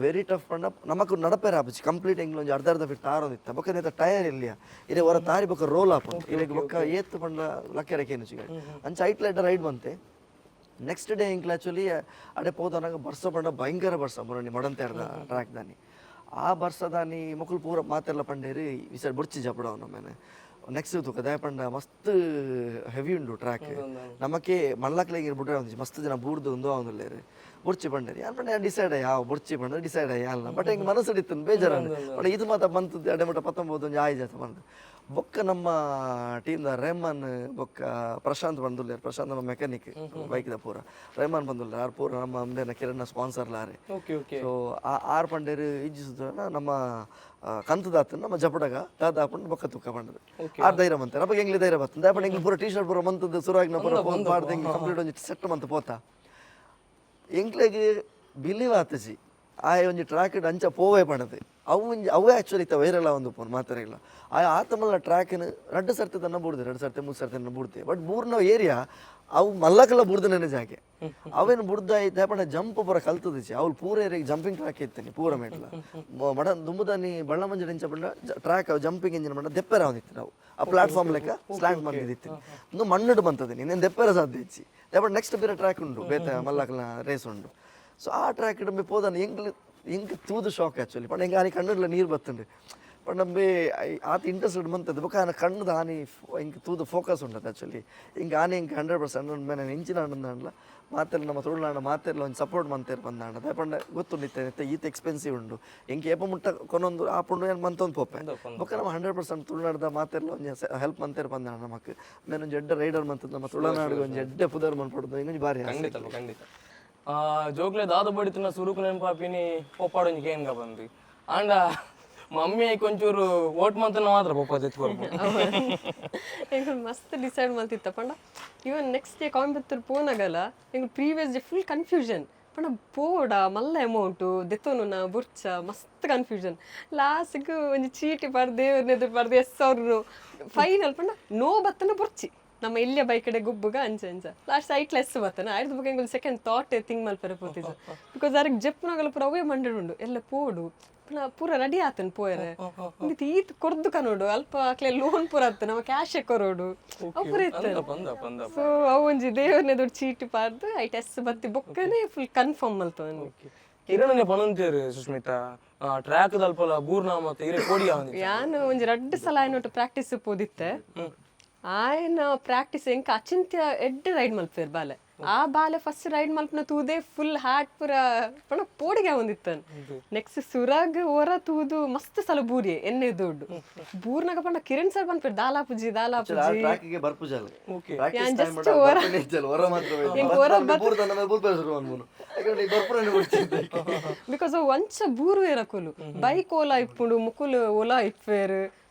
ವೆರಿ ಟಫ್ ಪಂಡ ನಮಕ್ ನಡಪೇರ ಆಪುಜಿ ಕಂಪ್ಲೀಟ್ ಎಂಗ್ಳು ಒಂದು ಅರ್ಧ ಫಿಟ್ ತಾರೊಂದಿತ್ತು ಬೊಕ್ಕ ಟೈರ್ ಇಲ್ಲಿಯ ಇದೇ ಹೊರ ತಾರಿ ಬೊಕ್ಕ ರೋಲ್ ಆಪುಂಟು ಇವಾಗ ಬೊಕ್ಕ ಏತ್ತು ಪಂಡ ಲಕ್ಕೆರಕೇನು ಸಿಗ ಅಂಚ ಐಟ್ಲೈಟ್ ರೈಡ್ ಬಂತೆ ನೆಕ್ಸ್ಟ್ ಡೇ ಇಂಕ್ಲ ಆ್ಯಕ್ಚುಲಿ ಅಡೆ ಪೋದನಾಗ ಬರ್ಸ ಪಂಡ ಭಯಂಕರ ಬರ್ಸ ಬರೋಣಿ ಮಡಂತೇರ್ದ ಟ್ರ್ಯಾಕ್ ದಾನಿ ಆ ಬರ್ಸ ದಾನಿ ಮಕ್ಕಳು ಪೂರ ಮಾತೆಲ್ಲ ಪಂಡೇರಿ ಈ ಸೈಡ್ ಬುಡ್ಚಿ ಜಪಡ ನಮ್ಮನೆ ನೆಕ್ಸ್ಟ್ ತೂಕ ದಯ ಪಂಡ ಮಸ್ತ್ ಹೆವಿ ಉಂಡು ಟ್ರ್ಯಾಕ್ ನಮಕ್ಕೆ ಮಳ್ಳಕ್ಲೆಗೆ ಬಿಟ್ರೆ ಒಂದು ಮಸ್ತ್ ಜನ ಬೂರ್ದು ಒಂದು ಅವನಲ್ಲೇರಿ ಬುಡ್ಚಿ ಪಂಡೇರಿ ಯಾರು ಪಂಡ ಡಿಸೈಡ್ ಯಾವ ಬುಡ್ಚಿ ಪಂಡ ಡಿಸೈಡ್ ಅಲ್ಲ ಬಟ್ ಹಿಂಗೆ ಮನಸ್ಸು ಹಿಡಿತು ಬೇಜಾರ ಬಟ್ ಇದು ಮಾತ್ರ ಬಂತು ಅಡೆಮಟ 19 ಒಂದು ಆಯ್ ಜಾತ ಬಂದು ಬೊಕ್ಕ ನಮ್ಮ ಟೀಮ್ದ ರೆಹಮಾನ್ ಬೊಕ್ಕ ಪ್ರಶಾಂತ್ ಬಂದುಲ್ಲೇರು ಪ್ರಶಾಂತ್ ನಮ್ಮ ಮೆಕ್ಯಾನಿಕ್ ಬೈಕ್ದ ಪೂರ ರೆಹಮಾನ್ ಬಂದುಲ್ಲೇರು ಆರು ಪೂರ ನಮ್ಮ ಅಂಬೇನ ಕಿರಣ ಸ್ಪಾನ್ಸರ್ ಲಾರೆ ಸೊ ಆರು ಪಂಡೇರು ಇಜ್ಜಿಸಿದ ನಮ್ಮ ಕಂತದಾತ ನಮ್ಮ ಜಪಡಗ ದಾದ ಹಾಕೊಂಡು ಬೊಕ್ಕ ತುಕ್ಕ ಪಂಡದು ಆರು ಧೈರ್ಯ ಮಂತೆ ನಮಗೆ ಹೆಂಗ್ಲಿ ಧೈರ್ಯ ಬರ್ತದೆ ದಯಪಂಡ ಹೆಂಗ್ಲಿ ಪೂರ ಟೀ ಶರ್ಟ್ ಪೂರ ಮಂತದ್ದು ಸುರಾಗ್ನ ಪೂರ ಫೋನ್ ಮಾಡ್ದೆ ಹೆಂಗೆ ಕಂಪ್ಲೀಟ್ ಒಂದು ಸೆಟ್ ಮಂತ ಪೋತಾ ಎಂಕ್ಲೆಗೆ ಬಿಲೀವ್ ಆತಜಿ ಆ ಒಂದು ಟ್ರ್ಯಾಕ್ ಅಂಚ ಪೋವೇ ಪಣದು ಅವೇ ಆ್ಯಕ್ಚುಲಿ ಇತ್ತ ವೈರಲ್ಲ ಒಂದು ಪೋನ್ ಮಾತಾಡಿಲ್ಲ ಆತಮಲ್ಲ ಟ್ರ್ಯಾಕಿನ 2 ಸರ್ತಿ ತನ್ನ ಬೂಡ್ದೆ 2 ಸರ್ತಿ 3 ಸರ್ತಿ ಬೂಡ್ತೆ ಬಟ್ ಬೂರ್ನ ಏರಿಯಾ ಅವು ಮಲ್ಲಕಲ್ಲ ಬುಡ್ದು ನನ್ನ ಜಾಗೆ ಅವೇನು ಬುಡ್ದ ದಯಪಂಡ ಜಂಪ್ ಪೂರ ಕಲ್ತದಿಚ್ಚಿ ಅವ್ಳು ಪೂರ ಏರಿಯಾಗೆ ಜಂಪಿಂಗ್ ಟ್ರ್ಯಾಕ್ ಇತ್ತೇನೆ ಪೂರ ಮೇಟ್ಲ ಮಡ ದುಂಬುದಾನಿ ಬಳ್ಳ ಮಂಜ ಎಂಚ ಪಂಡ ಟ್ರ್ಯಾಕ್ ಜಂಪಿಂಗ್ ಇಂಜಿನ್ ಪಂಡ ದೆಪ್ಪೆರ ಅವನಿತ್ತು ನಾವು ಆ ಪ್ಲಾಟ್ಫಾರ್ಮ್ ಲೆಕ್ಕ ಸ್ಲ್ಯಾಂಡ್ ಬಂದಿತ್ತು ಒಂದು ಮಣ್ಣು ಬಂತದೆ ನೀನು ದೆಪ್ಪೆರ ಸಾಧ್ಯ ಇಚ್ಚಿ ದಯಪಂಡ ನೆಕ್ಸ್ಟ್ ಬೇರೆ ಟ್ರ್ಯಾಕ್ ಉಂಡು ಬೇತ ಮಲ್ಲಕಲ್ಲ ರೇಸ್ ಉಂಡು ಸೊ ಆ ಟ್ರ್ಯಾಕ್ ಇಡಂಬಿ ಪೋದಾನ ಹೆಂಗೆ ತೂದು ಶಾಕ್ ಆ್ಯಕ್ಚುಲಿ ಪಂಡ ಹೆಂಗೆ ಆನೆ ಕಣ್ಣುಡ್ಲ ನೀರು ಬತ್ತುಂಡು ಪಂಡ ನಮಗೆ ಆತ ಇಂಟ್ರೆಸ್ಟ್ ಬಂತದ್ದು ಬೊಕ್ಕ ಆನೆ ಕಣ್ಣದ ಆನೆ ಹಿಂಗೆ ತೂದು ಫೋಕಸ್ ಉಂಟದು ಆ್ಯಕ್ಚುಲಿ ಹಿಂಗೆ ಆನೆ ಹಿಂಗೆ 100% ಮೇಲೆ ಇಂಚಿನ ಹಣ್ಣಲ್ಲ ಮಾತೆಲ್ಲ ನಮ್ಮ ತುಳುನಾಡ ಮಾತೆಲ್ಲ ಒಂದು ಸಪೋರ್ಟ್ ಮಂತೇರು ಬಂದಾಂಡ ದಯಪಂಡ ಗೊತ್ತುಂಡಿತ್ತೆ ಈತ ಎಕ್ಸ್ಪೆನ್ಸಿವ್ ಉಂಡು ಹೆಂಗೆ ಏಪ ಮುಟ್ಟ ಕೊನೊಂದು ಆ ಪುಂಡು ಏನು ಮಂತೊಂದು ಪೋಪೆ ಬೊಕ್ಕ ನಮ್ಮ 100% ತುಳುನಾಡದ ಮಾತೆಲ್ಲ ಒಂದು ಹೆಲ್ಪ್ ಮಂತೇರು ಬಂದಾಂಡ ನಮಗೆ ಮೇಲೆ ಒಂದು ಎಡ್ಡೆ ರೈಡರ್ ಮಂತದ್ದು ನಮ್ಮ ತುಳುನಾಡಿಗೆ ಒಂದು ಎಡ್ಡೆ ಪುದರ್ ಮನ್ಪಡೋದು ಹಿಂಗೆ ಭಾರಿ ಖಂಡಿತ ಜೋಕ್ಲೆ ದಾದ ಬಡಿತಿನ ಸುರುಕು ನೆನಪಾಪಿನಿ ಪೊಪ್ಪಾಡೊಂಜಿಗೆ ಏನ್ಗ ಬಂದ್ರಿ ಆಂಡ ಮಮ್ಮಿ ಕೊಂಚೂರು ಓಟ್ ಮಂತನ ಮಾತ್ರ ಪಪ್ಪ ತೆತ್ಕೊಂಡು ಎಂಗಳು ಮಸ್ತ್ ಡಿಸೈಡ್ ಮಾಡ್ತಿತ್ತ ಪಂಡ ಇವನ್ ನೆಕ್ಸ್ಟ್ ಡೇ ಕೋಯಂಬತ್ತೂರು ಪೋನಾಗಲ್ಲ ಎಂಗಳು ಪ್ರೀವಿಯಸ್ ಡೇ ಫುಲ್ ಕನ್ಫ್ಯೂಷನ್ ಪಂಡ ಪೋಡ ಮಲ್ಲ ಅಮೌಂಟು ದೆತ್ತೋನು ನಾ ಬುರ್ಚ ಮಸ್ತ್ ಕನ್ಫ್ಯೂಷನ್ ಲಾಸ್ಟ್ಗೆ ಒಂದು ಚೀಟಿ ಬರ್ದೆ ಎದುರು ಬರ್ದೆ €10,000 ಫೈನಲ್ ಪಂಡ ನೋ ಬತ್ತನ ಬುರ್ಚಿ ನಮ್ಮ ಇಲ್ಲಿಯ ಬೈ ಕಡೆ ಗುಬ್ಬುಗ ಅಂಚ ಲಾಸ್ಟ್ ಸೈಟ್ ಲೆಸ್ ಬತ್ತಾನ ಆಯ್ತು ಬಗ್ಗೆ ಎಂಗಳು ಸೆಕೆಂಡ್ ಥಾಟ್ ಥಿಂಗ್ ಮಲ್ಪರೆ ಪೋತಿದ್ದು ಬಿಕಾಸ್ ಅವ್ರಿಗೆ ಜಪ್ಪನಾಗಲ್ಲ ಪೂರ ಅವೇ ಮಂಡಿಡುಂಡು ಎಲ್ಲ ಪೋಡು ಪೂರ ರೆಡಿ ಆತನ್ ಪೋಯರೆ ಈತ್ ಕೊರ್ದು ಕನೋಡು ಅಲ್ಪ ಅಕ್ಲೆ ಲೋನ್ ಪೂರ ಆತ ನಮ್ಮ ಕ್ಯಾಶ್ ಕೊರೋಡು ಅಪುರ ಇತ್ತು ಸೊ ಅವು ಒಂಜಿ ದೇವರನೆ ದೊಡ್ಡ ಚೀಟಿ ಪಾರ್ದು ಐ ಟೆಸ್ಟ್ ಬತ್ತಿ ಬೊಕ್ಕನೆ ಫುಲ್ ಕನ್ಫರ್ಮ್ ಮಲ್ತವನು ಕಿರಣನೆ ಪಣಂತೇರು ಸುಸ್ಮಿತಾ ಟ್ರ್ಯಾಕ್ ದಲ್ಪಲ ಬೂರ್ನ ಮತ್ತೆ ಇರೆ ಕೋಡಿ ಯಾನು ಒಂಜಿ 2 ಸಲ ಏನೊಟ್ಟು ಪ್ರಾಕ್ಟೀಸ್ ಪೋದಿತ್ತೆ ಆಯ್ನ ಪ್ರಾಕ್ಟೀಸ್ ಎಂಕ ಅಚಿಂತ್ಯ ಎಡ್ಡೆ ರೈಡ್ ಮಲ್ಪೇರು ಬಾಲೆ ಆ ಬಾಲೆ ಫಸ್ಟ್ ರೈಡ್ ಮಲ್ಪನ ತೂದೆ ಫುಲ್ ಹಾಟ್ ಪೂರ ಪಣ ಪೋಡಿಗೆ ಒಂದಿತ್ತನ್ ನೆಕ್ಸ್ಟ್ ಸುರಾಗ್ ಹೊರ ತೂದು ಮಸ್ತ್ ಸಲ ಬೂರಿ ಎಣ್ಣೆ ದೊಡ್ಡು ಬೂರ್ನಾಗ ಪಂಡ ಕಿರಣ್ ಸರ್ ಬಂದ್ಪೇರು ದಾಲಾಪುಜಿ ಟ್ರ್ಯಾಕಿಗೆ ಬರ್ಪುಜಲ್ ಓಕೆ ಯಾನ್ ಜಸ್ಟ್ ಹೊರ ಬಿಕಾಸ್ ಒಂಚ ಬೂರು ಇರಕುಲು ಬೈಕ್ ಓಲಾ ಇಪ್ಪುಂಡು ಮುಕುಲು ಓಲಾ ಇಪ್ಪೇರು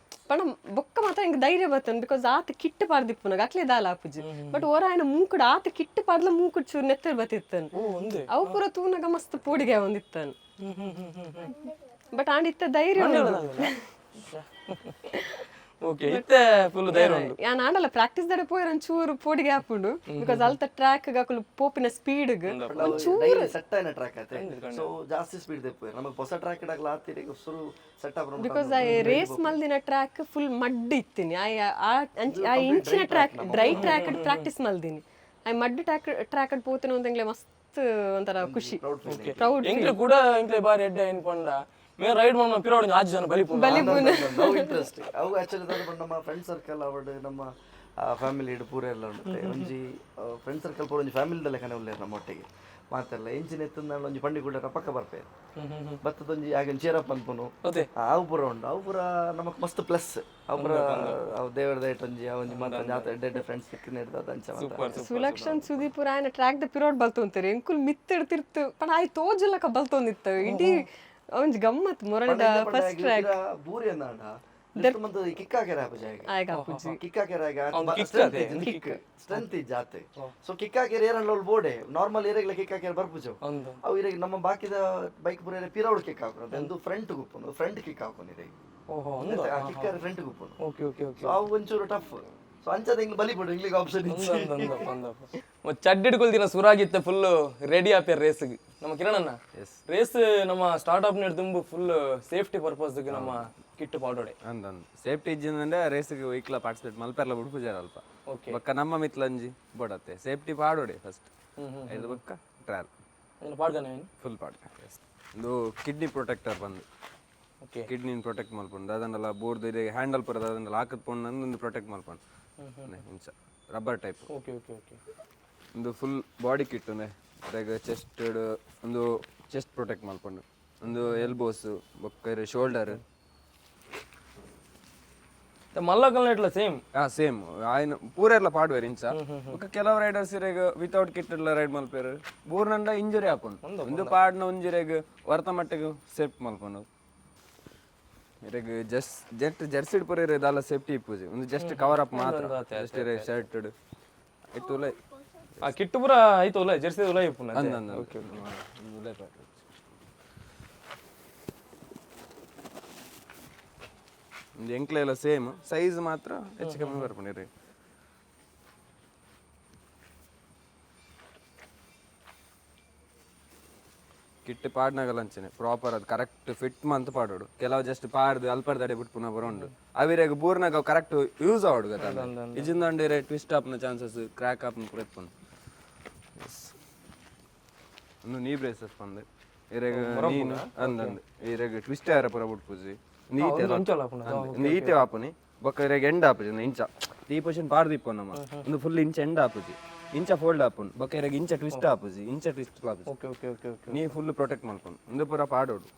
ಪಣ ಬೊಕ್ಕ ಮಾತ್ರ ಹಿಂಗೆ ಧೈರ್ಯ ಬರ್ತನ್ ಬಿಕಾಸ್ ಆತ ಕಿಟ್ಟು ಪಾರ್ದಿಪ್ಪುನಾಗ ಅಕ್ಲೆ ದಾಲ ಆಪುಜಿ ಬಟ್ ಹೊರ ಆಯ್ನ ಮೂಕುಡು ಆತ ಕಿಟ್ಟು ಪಾರ್ದ್ಲ ಮೂಕುಡು ಚೂರು ನೆತ್ತರ್ ಬತ್ತಿತ್ತನ್ ಅವು ಪೂರ ತೂನಾಗ ಮಸ್ತ್ ಪೋಡಿಗೆ ಒಂದಿತ್ತನ್ ಬಟ್ ಆಂಡಿತ್ತ ಧೈರ್ಯ ಓಕೆ ಇತ್ತೆ ಫುಲ್ ಧೈರ್ಯ ಉಂಟು ಯಾನ್ ಆಂಡಲ್ಲ ಪ್ರಾಕ್ಟೀಸ್ ದಡೆ ಪೋಯರ್ ಒಂಚೂರು ಪೋಡಿಗೆ ಹಾಪುಂಡು ಬಿಕಾಸ್ ಅಲ್ತ ಟ್ರ್ಯಾಕ್ ಹಾಕಲು ಪೋಪಿನ ಸ್ಪೀಡ್ ಒಂಚೂರು ಸೆಟ್ ಆಯ್ನ ಟ್ರ್ಯಾಕ್ ಆಯ್ತು ಸೊ ಜಾಸ್ತಿ ಸ್ಪೀಡ್ ದೆಪ್ಪು ನಮಗೆ ಹೊಸ ಟ್ರ್ಯಾಕ್ ಇಡಾಗಲ ಆತಿರಿ ಸುರು ಸೆಟ್ ಆಪ್ರ ಬಿಕಾಸ್ ಆ ರೇಸ್ ಮಲ್ದಿನ ಟ್ರ್ಯಾಕ್ ಫುಲ್ ಮಡ್ ಇತ್ತೀನಿ ಆ ಇಂಚಿನ ಟ್ರ್ಯಾಕ್ ಡ್ರೈ ಟ್ರ್ಯಾಕ್ ಪ್ರಾಕ್ಟೀಸ್ ಮಲ್ದಿನಿ ಆ ಮಡ್ ಟ್ರ್ಯಾಕ್ ಪೋತಿನ ಒಂದಂಗ್ಲೆ ಮಸ್ತ್ ಒಂಥರ ಖುಷಿ ಪ್ರೌಡ್ ಎಂಕ್ಲೆ ಕೂಡ ಎಂಕ್ಲೆ ಬಾರಿ ಎಡ್ಡೆ ಎನ್ಕೊಂಡ ಮೇ ರೈಡ್ ಮಾಡ್ನ ಪಿರೋಡ್ ಆಜ್ ಜನ ಬಲಿಪುನ ನಾವು ಇಂಟ್ರೆಸ್ಟ್ ಅವು ಆಕ್ಚುಲಿ ನಮ್ಮ ಫ್ರೆಂಡ್ ಸರ್ಕಲ್ ಅವಡ್ ನಮ್ಮ ಫ್ಯಾಮಿಲಿ ಇಡು ಪೂರ ಎಲ್ಲ ಉಂಟು ಒಂಜಿ ಫ್ರೆಂಡ್ ಸರ್ಕಲ್ ಪೂರ ಒಂಜಿ ಫ್ಯಾಮಿಲಿದಲ್ಲೇ ಕನೆ ಉಳ್ಳೇರು ನಮ್ಮ ಒಟ್ಟಿಗೆ ಮಾತೆಲ್ಲ ಎಂಚಿನ ಎತ್ತದ ಒಂಜಿ ಪಂಡಿ ಕೂಡ ಪಕ್ಕ ಬರ್ಪೇರು ಬತ್ತದೊಂಜಿ ಆಗ ಚೇರಪ್ಪ ಅನ್ಪುನು ಅವು ಪೂರ ಉಂಡು ಅವು ಪೂರ ನಮಕ್ ಮಸ್ತ್ ಪ್ಲಸ್ ಅವು ಪೂರ ಅವು ದೇವರದ ಒಂಜಿ ಒಂಜಿ ಮಾತ ಜಾತ ಎಡ್ಡೆ ಫ್ರೆಂಡ್ಸ್ ಸಿಕ್ಕಿನ ಹಿಡ್ದ ಅಂಚ ಸುಲಕ್ಷನ್ ಸುದೀಪುರ ಆಯ್ನ ಟ್ರ್ಯಾಕ್ ದ ಪಿರೋಡ್ ಬಲ್ತೊಂತಾರೆ ಎಂಕುಲ್ ಮಿತ್ತಿಡ್ತಿರ್ತು ಪಣ ಆಯ್ ತೋಜುಲಕ ಬಲ್ತೊಂದಿತ್ತು ಇಡೀ ಒಂಜಿ ಗಮ್ಮತ್ ಮೊರಳಿದ ಫಸ್ಟ್ ಟ್ರ್ಯಾಕ್ ಬೂರಿ ಅಂದಾಂಡ ಮಂತ್ ಕಿಕ್ ಹಾಕ್ಯಾರ ಆಯ್ಗ ಆಪುಜಿ ಕಿಕ್ ಹಾಕ್ಯಾರ kick. ಸ್ಟ್ರೆಂತ್ ಜಾತೆ ಸೊ ಕಿಕ್ ಹಾಕ್ಯಾರ ಏರಲ್ಲ ಬೋಡೆ ನಾರ್ಮಲ್ ಏರಿಯಾಗಲ ಕಿಕ್ ಹಾಕ್ಯಾರ ಬರ್ಪುಜು ಅವು ಇರಾಗ ನಮ್ಮ ಬಾಕಿದ ಬೈಕ್ ಪುರ ಪಿರೌಡ್ ಕಿಕ್ ಹಾಕೋದು ಎಂದು ಫ್ರಂಟ್ ಗುಪ್ಪನು ಫ್ರಂಟ್ ಕಿಕ್ ಹಾಕೊಂಡಿರ ಕಿಕ್ ಫ್ರಂಟ್ ಗುಪ್ಪನು ಓಕೆ ಓಕೆ ಓಕೆ ಸೊ ಅವು ಒಂಚೂರು ಟಫ್ ಸೊ ಅಂಚದ ಹಿಂಗ್ ಬಲಿ ಬಿಡು ಇಂಗ್ಲಿಗೆ ಆಪ್ಷನ್ ಚಡ್ಡಿ ಹಿಡ್ಕೊಳ್ತಿನ ಸುರಾಗಿತ್ತೆ ಫುಲ್ ರೆಡಿ ಆಪ್ಯಾರ ರೇಸ್ಗೆ ನಮ್ಮ ಕಿರಣಣ್ಣ ರೇಸ್ ನಮ್ಮ ಸ್ಟಾರ್ಟ್ಅಪ್ ನೀಡಿ ತುಂಬ ಫುಲ್ ಸೇಫ್ಟಿ ಪರ್ಪಸ್ಗೆ ನಮ್ಮ ಕಿಟ್ ಪಾಡೋಡೆ ಅಂದಂದು ಸೇಫ್ಟಿ ಇಜ್ಜಿಂದಂದ್ರೆ ರೇಸಿಗೆ ವೈಕ್ಲ ಪಾರ್ಟಿಸಿಪೇಟ್ ಮಲ್ಪೆರ್ಲ ಬಿಡ್ಪುಜಾರ ಅಲ್ಪ ಓಕೆ ಬೊಕ್ಕ ನಮ್ಮ ಮಿತ್ಲಂಜಿ ಬೋಡತ್ತೆ ಸೇಫ್ಟಿ ಪಾಡೋಡೆ ಫಸ್ಟ್ ಐದು ಬೊಕ್ಕ ಟ್ರಯಲ್ ಪಾಡ್ಗಾನೆ ಫುಲ್ ಪಾಡ್ ಇದು ಕಿಡ್ನಿ ಪ್ರೊಟೆಕ್ಟರ್ ಬಂದು ಓಕೆ ಕಿಡ್ನಿನ ಪ್ರೊಟೆಕ್ಟ್ ಮಲ್ಪುಂಡು ಅದನ್ನೆಲ್ಲ ಬೋರ್ದು ಇದೆ ಹ್ಯಾಂಡಲ್ ಪುರದ ಅದನ್ನೆಲ್ಲ ಹಾಕದ್ ಪೋಂಡು ಒಂದು ಪ್ರೊಟೆಕ್ಟ್ ಮಲ್ಪುಂಡು ಇಂಚ rubber type okay okay okay ಒಂದು ಫುಲ್ ಬಾಡಿ ಕಿಟ್ ಅದಾಗ ಚೆಸ್ಟ್ ಒಂದು ಚೆಸ್ಟ್ ಪ್ರೊಟೆಕ್ಟ್ ಮಲ್ಪುಂಡು ಒಂದು ಎಲ್ಬೋಸ್ ಬೊಕ್ಕ ಶೋಲ್ಡರ್ ಮಲ್ಲಕಲ್ನ ಇಟ್ಲ ಸೇಮ್ ಸೇಮ್ ಆಯ್ನ ಪೂರ ಎಲ್ಲ ಪಾಡ್ವೇರು ಇಂಚ ಬೊಕ್ಕ ಕೆಲವು ರೈಡರ್ಸ್ ಇರಾಗ ವಿತೌಟ್ ಕಿಟ್ ಎಲ್ಲ ರೈಡ್ ಮಲ್ಪೇರು ಬೋರ್ನಂಡ ಇಂಜುರಿ ಹಾಕೊಂಡು ಒಂದು ಪಾಡ್ನ ಒಂಜಿರಾಗ ವರ್ತ ಮಟ್ಟಿಗೆ ಸೇಫ್ ಮಲ್ಪುಂಡು ಇರಾಗ ಜರ್ಸಿಡ್ ಪೂರ ಇರೋದಲ್ಲ ಸೇಫ್ಟಿ ಇಪ್ಪುಜಿ ಒಂದು ಜಸ್ಟ್ ಕವರ್ ಅಪ್ ಮಾತ್ರ ಜಸ್ಟ್ ಶರ್ಟ್ ಇಟ್ಟು ಉಲೈ ಆ ಕಿಟ್ಟು ಪೂರ ಆಯ್ತು ಉಲೈ ಜರ್ಸಿ ಉಲೈ ಇಪ್ಪುನ ಓಕೆ ಉಲೈ ಪಾಡ್ ಒಂದು ಎಂಕ್ಲೆ ಎಲ್ಲ ಸೇಮ್ ಸೈಜ್ ಮಾತ್ರ ಹೆಚ್ಚು ಕಮ್ಮಿ ಬರ್ಕೊಂಡಿರಿ ಕಿಟ್ ಪಾಡ್ನಾಗಲ್ಲ ಅಂಚನೆ ಪ್ರಾಪರ್ ಅದು ಕರೆಕ್ಟ್ ಫಿಟ್ ಮಂತ್ ಪಾಡೋಡು ಕೆಲವು ಜಸ್ಟ್ ಪಾಡ್ದು ಅಲ್ಪರ್ ದಡೆ ಬಿಟ್ಟು ಪುನಃ ಬರೋಂಡು ಅವಿರಾಗ ಬೂರ್ನಾಗ ಕರೆಕ್ಟ್ ಯೂಸ್ ಆವಡು ಗೊತ್ತಲ್ಲ ಇಜಿಂದಂಡಿರೆ ಟ್ವಿಸ್ಟ್ ಆಪ್ನ ಚಾನ್ಸಸ್ ಕ್ರ್ಯಾಕ್ ಆಪ್ನ ಪುರೆತ್ಪುಂಡು ಒಂದು ನೀ ಬ್ರೇಸಸ್ ಬಂದು ಇರಾಗ ನೀನು ಅಂದಂದು ಇರಾಗ ಟ್ವಿಸ್ಟ್ ಆರ ಪುರ ಬಿಟ್ಪುಜಿ ನೀತೆ ಆಪುನಿ ಬೊಕ್ಕ ಇರಾಗ ಎಂಡ್ ಆಪುಜಿ ಇಂಚ ಈ ಪೊಸಿಷನ್ ಪಾಡ್ದಿಪ್ಪು ನಮ್ಮ ಒಂದು ಫುಲ್ ಇಂಚ ಎಂಡ್ ಆಪುಜಿ ಇಂಚ ಫೋಲ್ಡ್ ಆಪುನ್ ಬೊಕ್ಕ ಇರಾಗ ಇಂಚ ಟ್ವಿಸ್ಟ್ ಆಪುಜಿ ಇಂಚ ಟ್ವಿಸ್ಟ್ ಆಪುಜಿ ಓಕೆ ಓಕೆ ಓಕೆ ಓಕೆ ನೀ ಫುಲ್ ಪ್ರೊಟೆಕ್ಟ್ ಮಾಡ್ಕೊಂಡು ಒಂದು ಪೂರ ಪಾಡೋಡು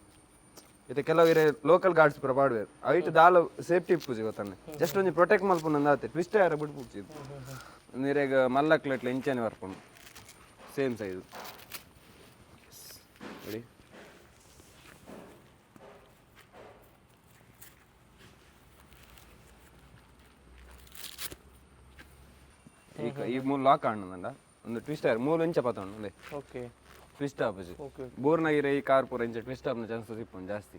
ಇದು ಕೆಲವು ಇರೇ ಲೋಕಲ್ ಗಾರ್ಡ್ಸ್ ಪೂರ ಪಾಡ್ವೇರು ಐಟ್ ದಾಲ ಸೇಫ್ಟಿ ಇಪ್ಪುಜಿ ಗೊತ್ತಾನೆ ಜಸ್ಟ್ ಒಂದು ಪ್ರೊಟೆಕ್ಟ್ ಮಾಡ್ಕೊಂಡು ಅಂದಾತೆ ಟ್ವಿಸ್ಟ್ ಯಾರ ಬಿಟ್ಬಿಡ್ಸಿ ನೀರಾಗ ಮಲ್ಲಕ್ಲೆಟ್ಲ ಇಂಚನೆ ಬರ್ಕೊಂಡು ಸೇಮ್ ಸೈಜು ರೆಡಿ ಈಗ ಈ ಮೂಲ ಲಾಕ್ ಆಣ್ಣಂಡ ಒಂದು ಟ್ವಿಸ್ಟ್ ಆರ್ ಮೂಲ ಇಂಚ ಪತ್ತೊಂಡು ಓಕೆ ಟ್ವಿಸ್ಟ್ ಆಪುಜಿ ಬೋರ್ನಾಗಿರೋ ಈ ಕಾರ್ ಪೂರ ಇಂಚ ಟ್ವಿಸ್ಟ್ ಆಪ್ನ ಚಾನ್ಸಸ್ ಇಪ್ಪುಂಡು ಜಾಸ್ತಿ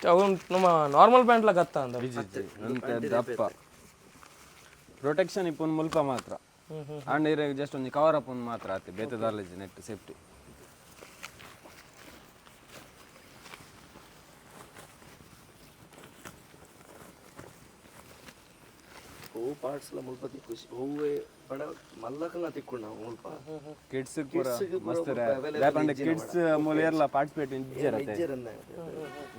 ಅವನು ನಮ್ಮ ನಾರ್ಮಲ್ ಪ್ಯಾಂಟ್ಲ ಕತ್ತ ಅಂತ ದಪ್ಪ ಪ್ರೊಟೆಕ್ಷನ್ ಇಪ್ಪು ಮುಲ್ಪ ಮಾತ್ರ ಅಂಡ್ ಇರಾಗ ಜಸ್ಟ್ ಒಂದು ಕವರ್ ಅಪ್ ಮಾತ್ರ ಆಯ್ತು ಬೇತದಾಲಜಿ ನೆಟ್ ಸೇಫ್ಟಿ ಹೂ ಪಾರ್ಟ್ಸ್ ಎಲ್ಲ ಮುಲ್ಪ ತಿಕ್ಕುಸಿ ಹೂವೇ ಬಡ ಮಲ್ಲಕಲ್ನ ತಿಕ್ಕೊಂಡು ನಾವು ಮುಲ್ಪ ಕಿಡ್ಸ್ ಪೂರ ಮಸ್ತ್ ಯಾಕಂದ್ರೆ ಕಿಡ್ಸ್ ಮೂಲೆಯರ್ಲ ಪಾರ್ಟಿಸಿಪೇಟ್ ಇಜ್ಜರತೆ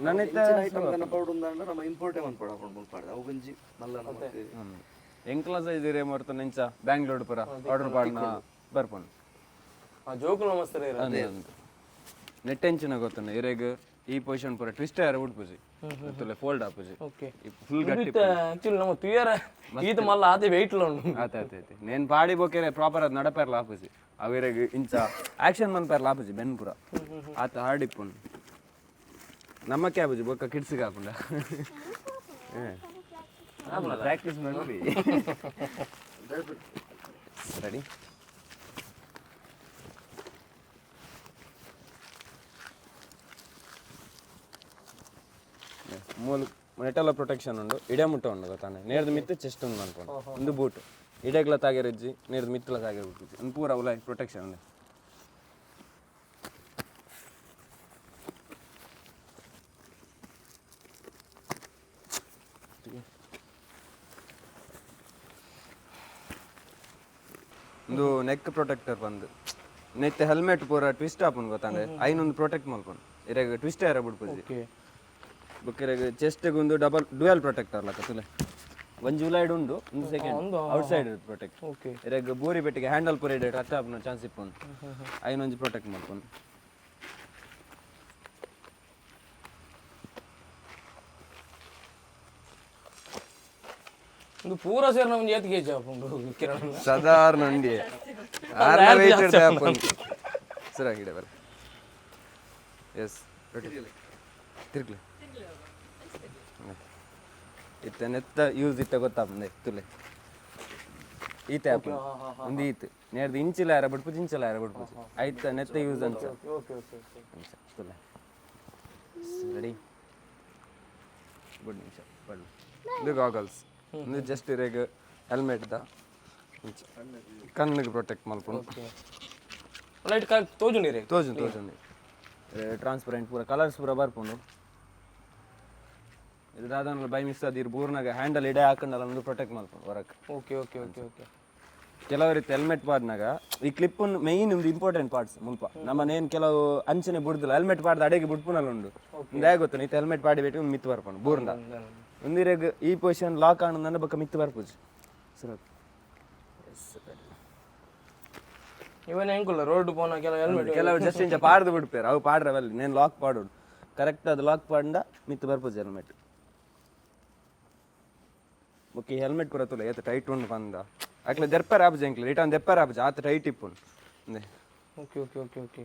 ನನ್ನಿತ್ತ ಐಟಮ್ ಕನ್ನ ಪೌಡ್ ಉಂದಂಡ ನಮ್ಮ ಇಂಪೋರ್ಟೇ ಒಂದು ಪೌಡ್ ಮುಲ್ಪಾಡ್ದೆ ಅವು ಗಂಜಿ ಮಲ್ಲ ನಮಗೆ ಎಂಕ್ಲ ಸೈಜ್ ಇರೇ ಮರ್ತು ನಿಂಚ ಬ್ಯಾಂಗ್ಳೂರ್ ಪೂರ ಆರ್ಡರ್ ಪಾಡ್ನ ಬರ್ಪುಂಡು ಜೋಕುಲ ಮಸ್ತ್ ನೆಟ್ ಎಂಚಿನ ಗೊತ್ತುಂಡು ಇರೇಗ ಈ ಪೊಸಿಷನ್ ಪೂರ ಟ್ವಿಸ್ಟ್ ಯಾರ ಉಡ್ಪುಜಿ ತುಲೆ ಫೋಲ್ಡ್ ಆಪುಜಿ ಓಕೆ ಫುಲ್ ಗಟ್ಟಿ ಆಕ್ಚುಲಿ ನಮ್ಮ ತುಯರ ಈತ ಮಲ್ಲ ಆತೆ ವೆಯ್ಟ್ ಲ ಉಂಡು ಆಯ್ತು ನೇನ್ ಪಾಡಿ ಬೋಕೆರೆ ಪ್ರಾಪರ್ ಅದು ನಡಪೇರ್ಲ ಆಪುಜಿ ಅವಿರಾಗ ಇಂಚ ಆಕ್ಷನ್ ಮನ್ಪೇರ್ಲ ಆಪುಜಿ ಬೆನ್ಪುರ ಆತ ಹಾಡಿಪ್ಪುಂಡು ನಮ್ಮಕ್ಕೆ ಆಪುಜಿ ಬೊಕ್ಕ ಕಿಡ್ಸಿಗೆ ಹಾಪುಂಡ ಪ್ರಾಕ್ಟೀಸ್ ಮಾಡಿ ರೆಡಿ ಮೂಲ ನೆಟೆಲ್ಲ ಪ್ರೊಟೆಕ್ಷನ್ ಉಂಡು ಇಡೆ ಮುಟ್ಟ ಉಂಡು ಗೊತ್ತಾನೆ ನೇರ್ದು ಮಿತ್ತು ಚೆಸ್ಟ್ ಉಂಡು ಅನ್ಕೊಂಡು ಒಂದು ಬೂಟ್ ಇಡೆಗ್ಲ ತಾಗಿರಜ್ಜಿ ನೇರ್ದು ಮಿತ್ತಲ ತಾಗಿರ್ಬಿಟ್ಟು ಒಂದು ಪೂರ ಉಲ ಪ್ರೊಟೆಕ್ಷನ್ ಉಂಡು ಒಂದು ನೆಕ್ ಪ್ರೊಟೆಕ್ಟರ್ ಬಂದು ನೆತ್ತೆ ಹೆಲ್ಮೆಟ್ ಪೂರ ಟ್ವಿಸ್ಟ್ ಆಪುಂಡು ಗೊತ್ತಾನೆ ಐನೊಂದು ಪ್ರೊಟೆಕ್ಟ್ ಮಾಡ್ಕೊಂಡು ಇರಾಗ ಟ್ವಿಸ್ಟ್ ಯಾರ ಬಿಡ್ಪುಜಿ ಬುಕ್ಕಿರಾಗ ಚೆಸ್ಟಿಗೆ ಒಂದು ಡಬಲ್ ಡ್ಯುಯಲ್ ಪ್ರೊಟೆಕ್ಟರ್ ಲಕ್ಕ ತುಲೆ ಒಂಜಿ ಉಲಾಯ್ಡ್ ಉಂಡು ಒಂದು second outside protect okay ಇರಾಗ ಬೋರಿ ಬೆಟ್ಟಿಗೆ ಹ್ಯಾಂಡಲ್ ಪೂರ ಇಡ ಟಚ್ ಆಪನ ಚಾನ್ಸ್ ಇಪ್ಪುಂಡು ಐನೊಂಜಿ ಪ್ರೊಟೆಕ್ಟ್ ಮಾಡ್ಕೊಂಡು ಇದು ಪೂರ ಸೇರಿ ನಮ್ಗೆ ಏತ್ ಕೇಜ್ ಹಾಕೊಂಡು ಕಿರಣ ಸಾಧಾರಣ ಉಂಡಿ ಸರಿಯಾಗಿದೆ ಬರ ಎಸ್ ತಿರ್ಗ್ಲಿ ಇತ್ತ ನೆತ್ತ ಯೂಸ್ ಇತ್ತ ಗೊತ್ತಾಪಂದೆ ತುಲೆ ಈತೆ ಆಪ ಒಂದು ಈತ್ ನೇರ್ದು ಇಂಚಿಲ ಯಾರ ಬಿಡ್ಪುಜಿ ಇಂಚಿಲ ಯಾರ ಬಿಡ್ಪುಜಿ ಆಯ್ತ ನೆತ್ತ ಯೂಸ್ ಅಂತ ತುಲೆ ರೆಡಿ ಗುಡ್ ನಿಮಿಷ ಬಳ್ಳು ಇದು ಗಾಗಲ್ಸ್ ಇದು ಜಸ್ಟ್ ಇರೇಗ ಹೆಲ್ಮೆಟ್ದ ಕಣ್ಣಿಗೆ ಪ್ರೊಟೆಕ್ಟ್ ಮಾಡ್ಕೊಂಡು ಲೈಟ್ ತೋಜುಂಡಿ ರೀ ತೋಜುಂಡಿ ಟ್ರಾನ್ಸ್ಪರೆಂಟ್ ಪೂರ ಕಲರ್ಸ್ ಪೂರ ಬರ್ಕೊಂಡು ಇದಾದ ಬೈ ಮಿಸ್ ಅದಿರ್ ಬೂರ್ನಾಗ ಹ್ಯಾಂಡಲ್ ಇಡೆ ಹಾಕೊಂಡಲ್ಲ ಒಂದು ಪ್ರೊಟೆಕ್ಟ್ ಮಾಡ್ಕೊಂಡು ಹೊರಕ್ಕೆ ಓಕೆ ಓಕೆ ಓಕೆ ಓಕೆ ಕೆಲವು ರೀತಿ ಹೆಲ್ಮೆಟ್ ಪಾಡ್ನಾಗ ಈ ಕ್ಲಿಪ್ ಮೈನ್ ಒಂದು ಇಂಪಾರ್ಟೆಂಟ್ ಪಾರ್ಟ್ಸ್ ಮುಲ್ಪ ನಮ್ಮನೇನು ಕೆಲವು ಅಂಚನೆ ಬಿಡುದಿಲ್ಲ ಹೆಲ್ಮೆಟ್ ಪಾಡ್ದು ಅಡೆಗೆ ಬಿಡ್ಪುನಲ್ಲ ಉಂಡು ಒಂದು ಗೊತ್ತು ನೀ ಹೆಲ್ಮೆಟ್ ಪಾಡಿ ಬಿಟ್ಟು ಮಿತ್ತು ಬರ್ಕೊಂಡು ಬೂರ್ನ ಒಂದಿರಾಗ ಈ ಪೊಸಿಷನ್ ಲಾಕ್ ಆಣ ನನ್ನ ಬಕ್ಕ ಮಿತ್ತು ಬರ್ಪುಜ್ ಸರ್ ಇವನ್ ಹೆಂಗುಲ್ಲ ರೋಡ್ ಪೋನ ಕೆಲವು ಹೆಲ್ಮೆಟ್ ಕೆಲವು ಜಸ್ಟ್ ಇಂಚ ಪಾಡ್ದು ಬಿಡ್ಪೇರು ಅವು ಪಾಡ್ರವಲ್ಲಿ ನೇನು ಲಾಕ್ ಪಾಡೋಡು ಕರೆಕ್ಟ್ ಅದು ಲಾಕ್ ಪಾಡ್ದ ಮಿತ್ತು ಬರ್ಪುಜ್ ಹೆಲ್ಮೆಟ್ ಓಕೆ ಹೆಲ್ಮೆಟ್ ಪೂರ ತುಲ ಏತ ಟೈಟ್ ಉಂಡು ಬಂದ ಅಕ್ಲೆ ದೆಪ್ಪರ್ ಆಪುಜ ಎಂಕ್ಲೆ ರಿಟರ್ನ್ ದೆಪ್ಪರ್ ಆಪುಜ ಆತ ಟೈಟ್ ಇಪ್ಪುಂಡು okay okay okay okay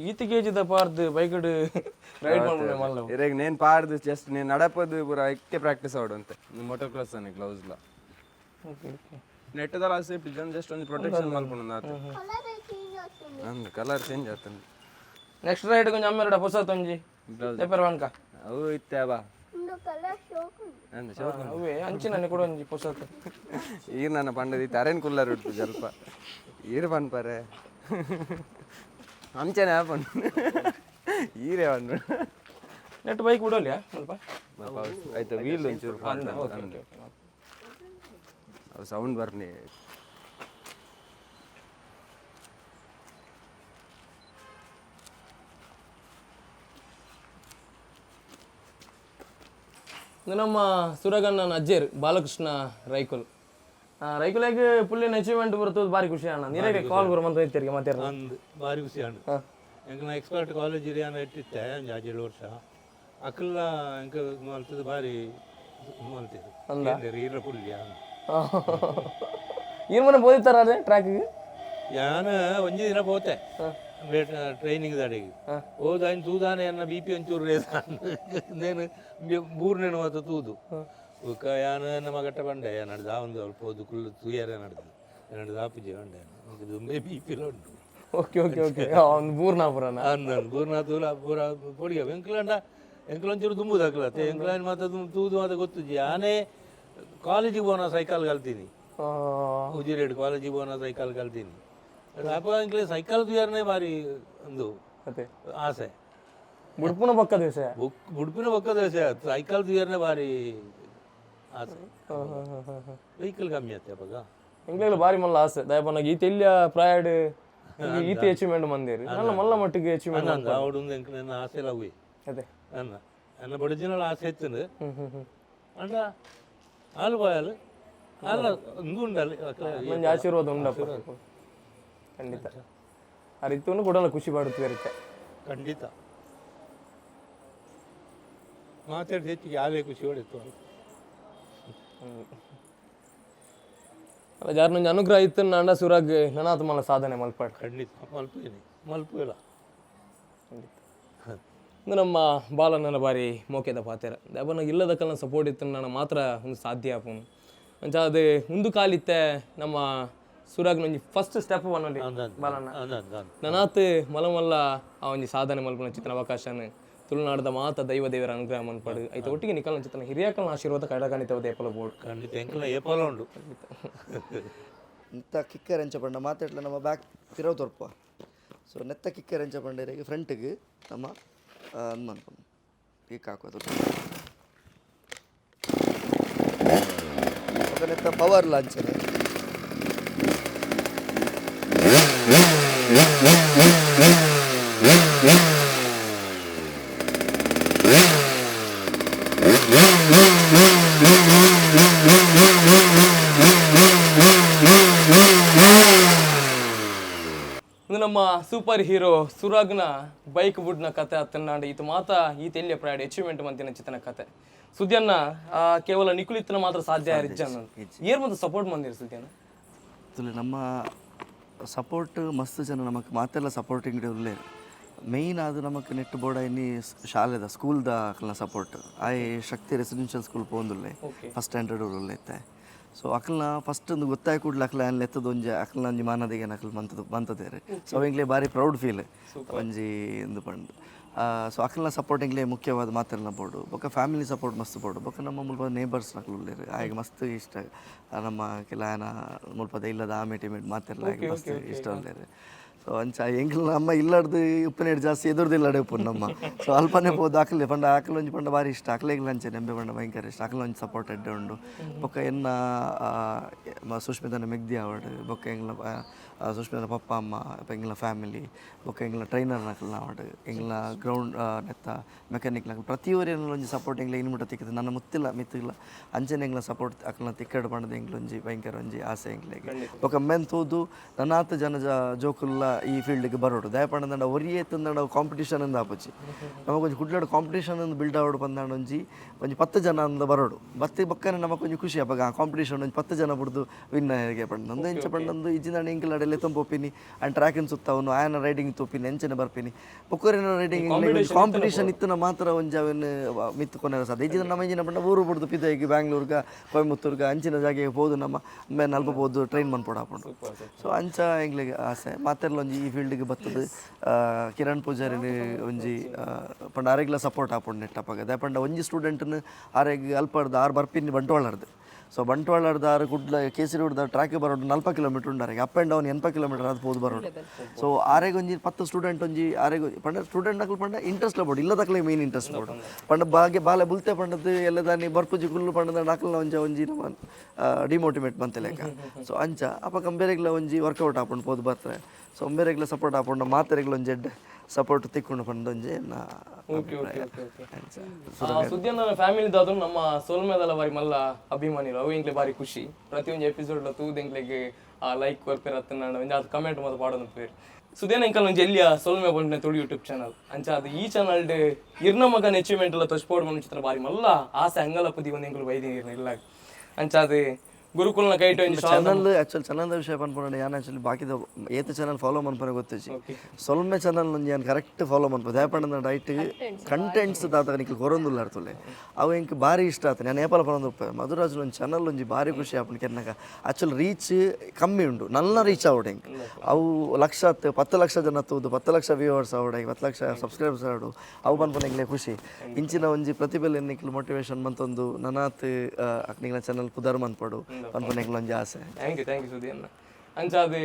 ಈತಿ ಕೇಜಿದ ಪಾರ್ದು bike ride ಮಾಡ್ಬಿಡ ಮಲ್ಲ ಇರಾಗ ನೇನು ಪಾಡ್ದು ಜಸ್ಟ್ ನೀನು ನಡಪದು ಪೂರ ಎಕ್ಕೆ ಪ್ರಾಕ್ಟೀಸ್ ಆಡು ಅಂತ ಮೋಟರ್ ಕ್ಲಾಸ್ ಅನ್ನ ಗ್ಲೌಸ್ಲ ಓಕೆ ಓಕೆ ನೆಟ್ಟದಲ್ಲ ಸೇಫ್ಟಿ ಜಸ್ಟ್ ಒಂದು ಪ್ರೊಟೆಕ್ಷನ್ ಮಾಡ್ಕೊಂಡು ಆತ ನಂದು ಕಲರ್ ಚೇಂಜ್ ಆತಂದು ನೆಕ್ಸ್ಟ್ ರೈಡ್ ಕೊಂಚ ಅಮ್ಮೆರಡ ಹೊಸ ತೊಂಜಿ ಪೇಪರ್ ವಾನ್ಕ ಅವು ಇತ್ತೆ ಬಾ ಒಂದು ಕಲರ್ ಶೋಕ್ ನಂದು ಶೋಕ್ ಅವೇ ಅಂಚಿನ ಕೂಡ ಒಂಜಿ ಹೊಸತು ಈರ್ ನನ್ನ ಪಂಡದಿ ತರೇನ್ ಕುಲ್ಲರ್ ಉಂಟು ಸ್ವಲ್ಪ ಈರ್ ಪನ್ಪರೆ ಅಂಚನೆ ಆಪನ್ ಈರೇ ಒಂದು ನೆಟ್ ಬೈಕ್ ಬಿಡೋಲ್ಯಾ ಸ್ವಲ್ಪ ಆಯ್ತು ವೀಲ್ ಒಂಚೂರು ಅವು ಸೌಂಡ್ ಬರ್ನಿ ಇದು ನಮ್ಮ ಸುರಗಣ್ಣನ ಅಜ್ಜೇರು ಬಾಲಕೃಷ್ಣ ರೈಕುಲ್ ರೈಕುಲಾಗ ಪುಲ್ಲಿನ ಅಚೀವ್ಮೆಂಟ್ ಬರ್ತದೆ ಭಾರಿ ಖುಷಿ ಅಣ್ಣ ನೀರಾಗೆ ಕಾಲ್ ಬರುವಂತ ಇರ್ತೀರಿ ಮತ್ತೆ ಅಂದು ಭಾರಿ ಖುಷಿ ಅಣ್ಣ ಎಂಕ ನಾ ಎಕ್ಸ್ಪರ್ಟ್ ಕಾಲೇಜ್ ಏನ ಇಟ್ಟಿತ್ತೆ ಒಂದು 7 ವರ್ಷ ಅಕ್ಕಲ್ಲ ಎಂಕ ಮಲ್ತದ್ದು ಭಾರಿ ಮಲ್ತಿದ್ದು ಈರ ಪುಲ್ಯ ಏನು ಮನೆ ಬೋದಿತ್ತಾರ ಅದೇ ಟ್ರ್ಯಾಕಿಗೆ ಯಾನ ಒಂಜಿ ದಿನ ಪೋತೆ ಟ್ರೈನಿಂಗ್ ದಾಡಿಗೆ ಹೋದಾಯ್ನ ತೂದಾನೆ ಅನ್ನ ಬಿ ಪಿ ಒಂಚೂರು ರೇಸ ನೇನು ಮೂರನೇನು ಮಾತು ತೂದು ಯಾನ ನಮ್ಮ ಗಟ್ಟ ಬಂಡೆ ನಡ್ದು ಒಂದು ಸ್ವಲ್ಪ ಹೋದು ಕುಳ್ಳು ತೂಯಾರೆ ನಡ್ದು ನಡ್ದು ಆಪುಜಿ ಬಂಡೆ ದುಂಬೆ ಬಿ ಪಿ ಉಂಟು ಓಕೆ ಓಕೆ ಓಕೆ ಒಂದು ಬೂರ್ನಾಪುರನ ಅಂದನ್ ಬೂರ್ನಾ ತೂಲ ಪೂರ ಪೊಡಿಗ ಎಂಕ್ಲಂಡ ಎಂಕ್ಲೊಂಚೂರು ತುಂಬುದು ಹಾಕ್ಲತ್ತೆ ಎಂಕ್ಲೈನ್ ಮಾತ ತೂದು ಮಾತ ಗೊತ್ತುಜಿ ಆನೆ ಕಾಲೇಜಿಗೆ ಹೋನ ಸೈಕಲ್ ಕಲ್ತೀನಿ ಉಜಿರೇಡ್ ಕಾಲೇಜಿಗೆ ಹೋನ ಸೈಕಲ್ ಕಲ್ತೀನಿ ಅಪ್ಪ ಎಂಕ್ಲೆ ಸೈಕಲ್ ತುಯಾರನೇ ಭಾರಿ ಒಂದು ಮತ್ತೆ ಆಸೆ ಬುಡ್ಪುನ ಪಕ್ಕ ದೇಶ ಬುಡ್ಪಿನ ಪಕ್ಕದ ಸೈಕಲ್ ತುಯಾರನೇ ಭಾರಿ ಆಸೆ ವೆಹಿಕಲ್ ಕಮ್ಮಿ ಆಯ್ತು ಅಪ್ಪಾಗ ಎಂಗ್ಲೆಲ್ಲ ಭಾರಿ ಮಲ್ಲ ಆಸೆ ದಯಪನ ಈತ ಇಲ್ಲಿಯ ಪ್ರಾಯಡ್ ಈತಿ ಅಚೀವ್ಮೆಂಟ್ ಮಂದಿರಿ ನನ್ನ ಮಲ್ಲ ಮಟ್ಟಿಗೆ ಅಚೀವ್ಮೆಂಟ್ ಅವಡು ಎಂಕ್ಲೆ ನನ್ನ ಆಸೆ ಎಲ್ಲ ಹೋಗಿ ಅದೇ ನನ್ನ ನನ್ನ ಒರಿಜಿನಲ್ ಆಸೆ ಇತ್ತು ಅಂಡ ಹಾಲು ಬಾಯಲು ಅಲ್ಲ ಒಂದು ಉಂಡಲ್ಲಿ ಮಂಜಿ ಆಶೀರ್ವಾದ ಉಂಡಪ್ಪ ಖಂಡಿತ ಆ ರೀತಿಯನ್ನು ಕೊಡಲ್ಲ ಖುಷಿ ಪಡುತ್ತಿರುತ್ತೆ ಖಂಡಿತ ಮಾತಾಡಿದ ಹೆಚ್ಚಿಗೆ ಯಾರೇ ಖುಷಿ ಹೊಡಿತು ಅಲ್ಲ ಯಾರು ನಂಗೆ ಅನುಗ್ರಹ ಇತ್ತು ನಂಡ ಸುರಾಗ್ ನನಾತ್ ಮಲ್ಲ ಸಾಧನೆ ಮಲ್ಪಾಡು ಖಂಡಿತ ಮಲ್ಪೇನಿ ಮಲ್ಪು ಇಲ್ಲ ಇದು ನಮ್ಮ ಬಾಲನ ಬಾರಿ ಮೋಕೆದ ಪಾತೆರ ದಯಬನಾಗ ಇಲ್ಲದ ಕಲ್ಲ ಸಪೋರ್ಟ್ ಇತ್ತು ನಾನು ಮಾತ್ರ ಒಂದು ಸಾಧ್ಯ ಆಪನು ಅಂಚ ಅದು ಒಂದು ಕಾಲಿತ್ತೆ ನಮ್ಮ ಸುರಾಗ್ ನಂಜಿ ಫಸ್ಟ್ ಸ್ಟೆಪ್ ಒನ್ನಲ್ಲಿ ಬಾಲಣ್ಣ ನನಾತ್ ಮಲ್ಲ ಆ ಒಂಜಿ ಸಾಧನೆ ಮಲ್ಪನ ಚಿತ್ರನ ಅವಕಾಶನ ತುಳುನಾಡದ ಮಾತ ದೈವ ದೇವರ ಅನುಗ್ರಹ ಮನ್ಪಡು ಐತೆ ಒಟ್ಟಿಗೆ ನಿಕಲ್ನ ಚಿತ್ರನ ಹಿರಿಯಕಲ್ನ ಆಶೀರ್ವಾದ ಕಡಗಾಣಿತವದ ಏಪಲ ಬೋರ್ಡ್ ಖಂಡಿತ ಎಂಕಲ ಏಪಲ ಉಂಡು ನೆತ್ತ ಕಿಕ್ಕರ್ ಎಂಚ ಪಂಡ ಮಾತಾಡ್ಲ ನಮ್ಮ ಬ್ಯಾಕ್ ತಿರವು ತೋರ್ಪ ಸೊ ನೆತ್ತ ಕಿಕ್ಕರ್ ಎಂಚ ಪಂಡರಿಗೆ ಫ್ರಂಟ್ಗೆ ನಮ್ಮ ಅನ್ಮನ್ಪು ಕಿಕ್ ಹಾಕೋದು ನೆತ್ತ ಪವರ್ ಲಾಂಚನೆ ಇದು ನಮ್ಮ ಸೂಪರ್ ಹೀರೋ ಸುರಾಗ್ನ ಬೈಕ್ ಬುಡ್ನ ಕತೆ ಅತ್ತನ್ನಾಂಡ ಈತ ಮಾತ ಈತ ಎಲ್ಲಿಯ ಪ್ರಾಡ್ ಅಚೀವ್ಮೆಂಟ್ ಮಂತಿನ ಚಿತ್ತನ ಕತೆ ಸುದ್ಯನ್ನ ಕೇವಲ ನಿಕುಲಿತ್ತನ ಮಾತ್ರ ಸಾಧ್ಯ ರಿಜ್ಜನ್ ಏರ್ ಮತ್ತು ಸಪೋರ್ಟ್ ಮಂದಿರ ಸುದ್ಯನ ನಮ್ಮ ಸಪೋರ್ಟ್ ಮಸ್ತ್ ಜನ ನಮಗೆ ಮಾತೆಲ್ಲ ಸಪೋರ್ಟಿಂಗ್ ಇರಲೇ ಮೇಯ್ನ್ ಅದು ನಮಗೆ ನೆಟ್ ಬೋರ್ಡ ಇನ್ನಿ ಶಾಲೆದ ಸ್ಕೂಲ್ದ ಅಕ್ಕಲ್ನ ಸಪೋರ್ಟ್ ಆಯ್ ಶಕ್ತಿ ರೆಸಿಡೆನ್ಷಿಯಲ್ ಸ್ಕೂಲ್ ಪೋಂದುಲ್ಲೆ ಫಸ್ಟ್ ಸ್ಟ್ಯಾಂಡರ್ಡ್ ಉರುಲ್ಲೆ ಇತ್ತೆ ಸೊ ಅಕ್ಕಲ್ನ ಫಸ್ಟ್ ಒಂದು ಗೊತ್ತಾಗಿ ಕೂಡಲೇ ಅಕ್ಕಲ ಅಲ್ಲಿ ಎತ್ತದ ಒಂಜಿ ಅಕ್ಕಲ್ನ ಒಂಜಿ ಮಾನದಿಗೆ ಅಕ್ಕಲ್ ಬಂತದೇರಿ ಸೊ ಅವಂಗ್ಲೇ ಭಾರಿ ಪ್ರೌಡ್ ಫೀಲ್ ಒಂಜಿ ಎಂದು ಪಂಡು ಸೊ ಅಕ್ಕಲ್ನ ಸಪೋರ್ಟಿಂಗ್ಲೇ ಮುಖ್ಯವಾದ ಮಾತೆಲ್ಲ ಬೋರ್ಡು ಬೊಕ್ಕ ಫ್ಯಾಮಿಲಿ ಸಪೋರ್ಟ್ ಮಸ್ತ್ ಬೋರ್ಡು ಬೊಕ್ಕ ನಮ್ಮ ಮುಲ್ಪ ನೇಬರ್ಸ್ ನಕಲು ಉಳ್ಳೇರು ಆಗ ಮಸ್ತ್ ಇಷ್ಟ ನಮ್ಮ ಕೆಲ ಮುಲ್ಪದ ಇಲ್ಲದ ಆಮೇಟ್ ಮಾತೆಲ್ಲ ಆಗ ಮಸ್ತ್ ಇಷ್ಟ ಉಳ್ಳೇರು ಸೊ ಅಂಚ ಎಂಗಿಲ್ಲ ನಮ್ಮ ಇಲ್ಲಾಡ್ದು ಉಪ್ಪಿನೇಡು ಜಾಸ್ತಿ ಎದುರ್ದಿಲ್ಲಾಡೆ ಉಪ್ಪು ನಮ್ಮ ಸೊ ಅಲ್ಪನೇ ಹೋದು ಆಕಲೆ ಪಂಡ ಆಕಲ ಒಂಜಿ ಪಂಡ ಭಾರಿ ಇಷ್ಟ ಆಕಲೆಗಿಲ್ಲ ಅಂಚೆ ನೆಂಬೆ ಪಂಡ ಭಯಂಕರ ಇಷ್ಟ ಆಕಲ ಒಂಜಿ ಸಪೋರ್ಟ್ ಎಡ್ಡೆ ಉಂಡು ಬೊಕ್ಕ ಎನ್ನ ಸುಷ್ಮಿತನ ಮೆಗ್ದಿ ಆವಡ್ ಬೊಕ್ಕ ಎಂಗ್ಲ ಸುಷ್ಮಿತನ ಪಪ್ಪ ಅಮ್ಮ ಎಂಗ್ಲ ಫ್ಯಾಮಿಲಿ ಬೊಕ್ಕ ಎಂಗ್ಲ ಟ್ರೈನರ್ ನಕಲ್ನ ಆವಡ್ ಎಂಗ್ಲ ಗ್ರೌಂಡ್ ನೆತ್ತ ಮೆಕ್ಯಾನಿಕ್ ನಕಲ್ ಪ್ರತಿಯೊರಿಯನ್ನ ಒಂಜಿ ಸಪೋರ್ಟ್ ಎಂಗ್ಲ ಇನ್ಮುಟ ತಿಕ್ಕದು ನನ್ನ ಮಿತ್ತಿಲ್ಲ ಅಂಚನೆ ಎಂಗ್ಲ ಸಪೋರ್ಟ್ ಅಕಲ್ನ ತಿಕ್ಕಡು ಪಂಡದ ಎಂಗ್ಲ ಒಂಜಿ ಭಯಂಕರ ಒಂಜಿ ಆಸೆ ಎಂಗ್ಲೆಗೆ ಬೊಕ್ಕ ಮೆನ್ ತೂದು ನನ್ನಾತ ಜನ ಜೋಕುಲ್ಲ ಈ ಫೀಲ್ಡ್ಗೆ ಬರೋಡು ದಯಪಂಡ ಒರಿಯೇ ತಂದ ಕಾಂಪಿಟೇಷನ್ ಅಂದ ಆಪಚ್ಚಿ ನಮಗೊಂದು ಕುಡ್ಲಾಡು ಕಾಂಪಿಟೇಷನ್ ಒಂದು ಬಿಲ್ಡ್ ಆವಡು ಬಂದಾಂಡ ಒಂಜಿ 10 ಜನ ಅಂದ ಬರೋಡು ಬತ್ತೆ ಬಕ್ಕನೆ ನಮಗೊಂದು ಖುಷಿ ಅಪ್ಪಾಗ ಆ ಕಾಂಪಿಟೇಷನ್ ಒಂದು 10 ಜನ ಬಿಡ್ದು ವಿನ್ನರ್ಗೆ ಪಂಡಂದು ಎಂಚ ಪಂಡಂದು ಇಜ್ಜಿನ ಇಂಕಲಾಡೆಲ್ಲ ತೊಂಬೋಪಿನಿ ಆ್ಯಂಡ್ ಟ್ರ್ಯಾಕಿನ ಸುತ್ತವನು ಆಯನ ರೈಡಿಂಗ್ ತೋಪಿನಿ ಎಂಚನೆ ಬರ್ಪಿನಿ ಬೊಕ್ಕರಿನ ರೈಡಿಂಗ್ ಕಾಂಪಿಟೇಷನ್ ಇತ್ತು ಮಾತ್ರ ಒಂಜಿ ಅವನು ಮಿತ್ತು ಕೊನೆಯ ಸಾಧ್ಯ ಇಜ್ಜಿನ ನಮ್ಮ ಇಂಜಿನ ಪಂಡ ಊರು ಬಿಡ್ದು ಪಿದಾಗಿ ಬ್ಯಾಂಗ್ಳೂರ್ಗೆ ಕೊಯಮತ್ತೂರ್ಗೆ ಅಂಚಿನ ಜಾಗೆಗೆ ಹೋದು ನಮ್ಮ ಮೇಲೆ ಅಲ್ಪಬೋದು ಟ್ರೈನ್ ಮನ್ಪೋಡು ಹಾಕೊಂಡು ಸೊ ಅಂಚ ಎಂಗ್ಲಿಗೆ ಆಸೆ ಮಾತೆಲ್ಲ ಒಂಜಿ ಈ ಫೀಲ್ಡ್ಗೆ ಬರ್ತದೆ ಕಿರಣ್ ಪೂಜಾರಿ ಒಂಜಿ ಪಂಡ ಆರೆಗ್ಲ ಸಪೋರ್ಟ್ ಹಾಕೊಂಡು ನೆಟ್ಟಪ್ಪಾಗ ದಯಪಂಡ ಒಂಜಿ ಸ್ಟೂಡೆಂಟ್ನ ಆರೆಗ್ ಅಲ್ಪಡ್ದು 6 ಬರ್ಪಿನಿ ಬಂಟ್ವಾಳರ್ದು ಸೊ ಬಂಟ್ವಾಳರ್ದು 6 ಕುಡ್ಲ ಕೇಸರಿ ಹುಡ್ದ ಟ್ರ್ಯಾಕ್ ಬರೋದು 40 ಕಿಲೋಮೀಟರ್ ಉಂಡಾರೆ ಅಪ್ ಆ್ಯಂಡ್ ಡೌನ್ 80 ಕಿಲೋಮೀಟರ್ ಅದು ಹೋದು ಬರೋದು ಸೊ ಆರೆಗ್ ಒಂಜಿ 10 ಸ್ಟೂಡೆಂಟ್ ಒಂಜಿ ಆರೆಗ್ ಪಂಡ ಸ್ಟೂಡೆಂಟ್ ಹಾಕಲು ಪಂಡ ಇಂಟ್ರೆಸ್ಟ್ ಬೋಡು ಇಲ್ಲದಕ್ಲೆ ಮೇನ್ ಇಂಟ್ರೆಸ್ಟ್ ಬೋಡು ಪಂಡ ಬಾಲೆ ಬುಲ್ತೆ ಪಂಡದ್ದು ಎಲ್ಲ ದಾನಿ ಬರ್ಪುಜಿ ಕುಲ್ಲು ಪಂಡದ ಹಾಕಲ್ನ ಒಂಜಿ ನಮ್ಮ ಡಿಮೋಟಿವೇಟ್ ಬಂತೆ ಲೆಕ್ಕ ಸೊ ಅಂಚ ಅಪ್ಪ ಕಂಬೇರೆಗ್ಲ ಒಂಜಿ ವರ್ಕೌಟ್ ಹಾಕೊಂಡು ಹೋದು ಬರ್ತಾರೆ ಸೊ ಒಂಬೇರೆಗ್ಲ ಸಪೋರ್ಟ್ ಹಾಕೊಂಡು ಮಾತೆರೆಗ್ಲ ಒಂಜಿ ಎಡ್ಡೆ ಸಪೋರ್ಟ್ ತಿಕ್ಕೊಂಡು ಬಂದೊಂಜಿ ಸುದ್ದಿಯನ್ನ ಫ್ಯಾಮಿಲಿದಾದ್ರು ನಮ್ಮ ಸೋಲ್ಮೆದಲ್ಲ ಬಾರಿ ಮಲ್ಲ ಅಭಿಮಾನಿರು ಅವು ಇಂಗ್ಲೆ ಬಾರಿ ಖುಷಿ ಪ್ರತಿಯೊಂದು ಎಪಿಸೋಡ್ ತೂದ್ ಎಂಗ್ಲೆಗೆ ಲೈಕ್ ಕೊರ್ಪೇರತ್ತ ಒಂಜಿ ಅದು ಕಮೆಂಟ್ ಮತ್ತು ಪಾಡೋದು ಪೇರು ಸುದೇನ ಎಂಕಲ್ ಒಂಜಿ ಎಲ್ಲಿಯ ಸೋಲ್ಮೆ ಬಂಡೆ ತುಳು ಯೂಟ್ಯೂಬ್ ಚಾನಲ್ ಅಂಚ ಅದು ಈ ಚಾನಲ್ ಇರ್ನ ಮಗನ ಅಚೀವ್ಮೆಂಟ್ ಎಲ್ಲ ತೊಚ್ಪೋಡ್ ಬಂದ ಚಿತ್ರ ಬಾರಿ ಮಲ್ಲ ಆಸೆ ಅಂಗಲಪದಿ ಒಂದು ಎಂಗ್ಲು ಬೈದಿ ಇಲ್ಲ ಅಂಚ ಅದು ಗುರುಕುಲ್ನ ಕೈಟ್ ಚಾನಲ್ ಆ್ಯಕ್ಚುಲಿ ಚಾನಲ್ದ ವಿಷಯ ಪನ್ಪೊಂಡೆ ಯಾನ್ ಆ್ಯಕ್ಚುಲಿ ಬಾಕಿದ ಏತ ಚಾನಲ್ ಫಾಲೋ ಮನ್ಪನೆ ಗೊತ್ತಿಚ್ಚಿ ಸೊಲ್ಮೆ ಚಾನಲ್ ಒಂಜಿ ಯಾನ್ ಕರೆಕ್ಟ್ ಫಾಲೋ ಮನ್ಪೊಡು ದಯಪಂಡ ಡೈಟ್ ಕಂಟೆಂಟ್ಸ್ ದಾತ ನಿಕ್ಲು ಕೊರೊಂದುಲ್ಲ ಅರ್ತುಲೆ ಅವು ಇಂಕ್ ಭಾರಿ ಇಷ್ಟ ಆತ ನಾನು ಏಪಲ ಪನೊಂದು ಮಧುರಾಜ್ ಒಂದು ಚಾನಲ್ ಒಂಜಿ ಭಾರಿ ಖುಷಿ ಆಪುಂಡು ಕೆನ್ನಾಗ ಆ್ಯಕ್ಚುಲಿ ರೀಚ್ ಕಮ್ಮಿ ಉಂಡು ನಲ್ಲ ರೀಚ್ ಆವಡು ಇಂಕ್ ಅವು 10 ಲಕ್ಷ ಜನ ತೂದು 10 ಲಕ್ಷ ವ್ಯೂವರ್ಸ್ ಆವಡ 10 ಲಕ್ಷ ಸಬ್ಸ್ಕ್ರೈಬರ್ಸ್ ಆವಡು ಅವು ಪನ್ಪೊಂಡು ಎಂಗ್ಲೆ ಖುಷಿ ಇಂಚಿನ ಒಂಜಿ ಪ್ರತಿಭೆಲ್ ಎನ್ನಿಕ್ಲು ಮೋಟಿವೇಶನ್ ಮಂತೊಂದು ನನಾತ್ ಅಕ್ನಿಗ್ಲ ಚಾನಲ್ ಪುದರ್ ಮನ್ಪಡು ಪನ್ಪೊನೆಗ್ಲೊಂಜಿ ಆಸೆ ಥ್ಯಾಂಕ್ ಯು ಸುದಿಯನ್ನ ಅಂಚ ಅದು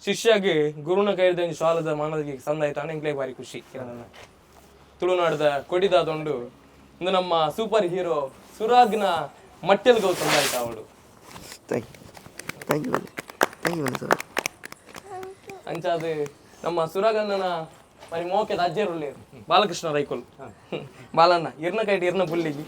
ಶಿಷ್ಯಗೆ ಗುರುನ ಕೈದ ಶಾಲದ ಮಾನದಿಗೆ ಸಂದಾಯ್ತಾನೆ ಎಂಗ್ಲೇ ಬಾರಿ ಖುಷಿ ತುಳುನಾಡದ ಕೊಡಿದಾದೊಂಡು ಇಂದು ನಮ್ಮ ಸೂಪರ್ ಹೀರೋ ಸುರಾಗ್ನ ಮಟ್ಟೆಲ್ಗೌ ಸಂದಾಯ್ತ ಅವಳು ಥ್ಯಾಂಕ್ ಯು ಸರ್ ಅಂಚ ಅದು ನಮ್ಮ ಸುರಾಗಣ್ಣನ మరి మోకే అజ్జేరు లేరు బాలకృష్ణ రైకుల్ బాలన్న ఇర్న కైట్ ఇర్న పుల్లికి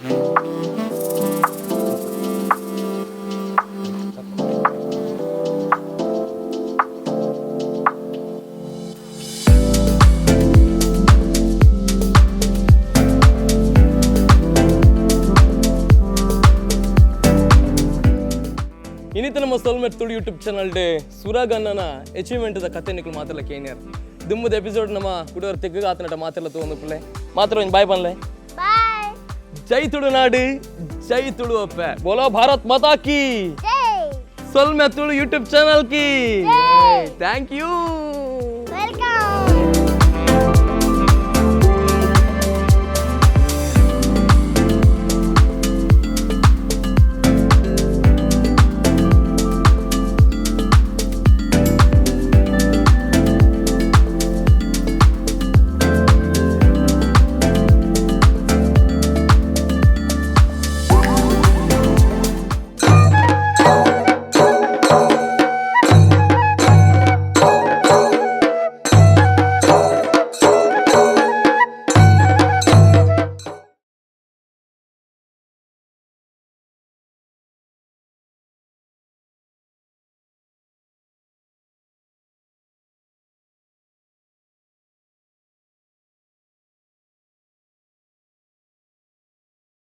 ಇನ್ನಿತ ನಮ್ಮ ಸೋಲ್ಮೆಟ್ ತುಳು ಯೂಟ್ಯೂಬ್ ಚಾನಲ್ ಸುರಾಗಣ್ಣನ ಅಚೀವ್ಮೆಂಟ್ ಕತೆ ನಿಕ್ಲು ಮಾತೆಲ್ಲ ಕೇನ್ಯಾರ ದುಮ್ಮದ ಎಪಿಸೋಡ್ ನಮ್ಮ ಕುಡಿಯೋರ್ ತೆಗ್ಗ ಆತನಟ ಮಾತೆಲ್ಲ ತಗೊಂಡು ಪಿಳ್ಳೆ ಮಾತ್ರ ಒಂದು ಬಾಯ್ ಬನ್ಲೆ ಜೈ ತುಳುನಾಡು ಜೈ ತುಳು ಅಪ್ಪೆ ಬೋಲೋ ಭಾರತ್ ಮಾತಾ ಕಿ ಸೋಲ್ಮೆ ತುಳು ಯೂಟ್ಯೂಬ್ ಚಾನಲ್ ಕಿ ಥ್ಯಾಂಕ್ ಯು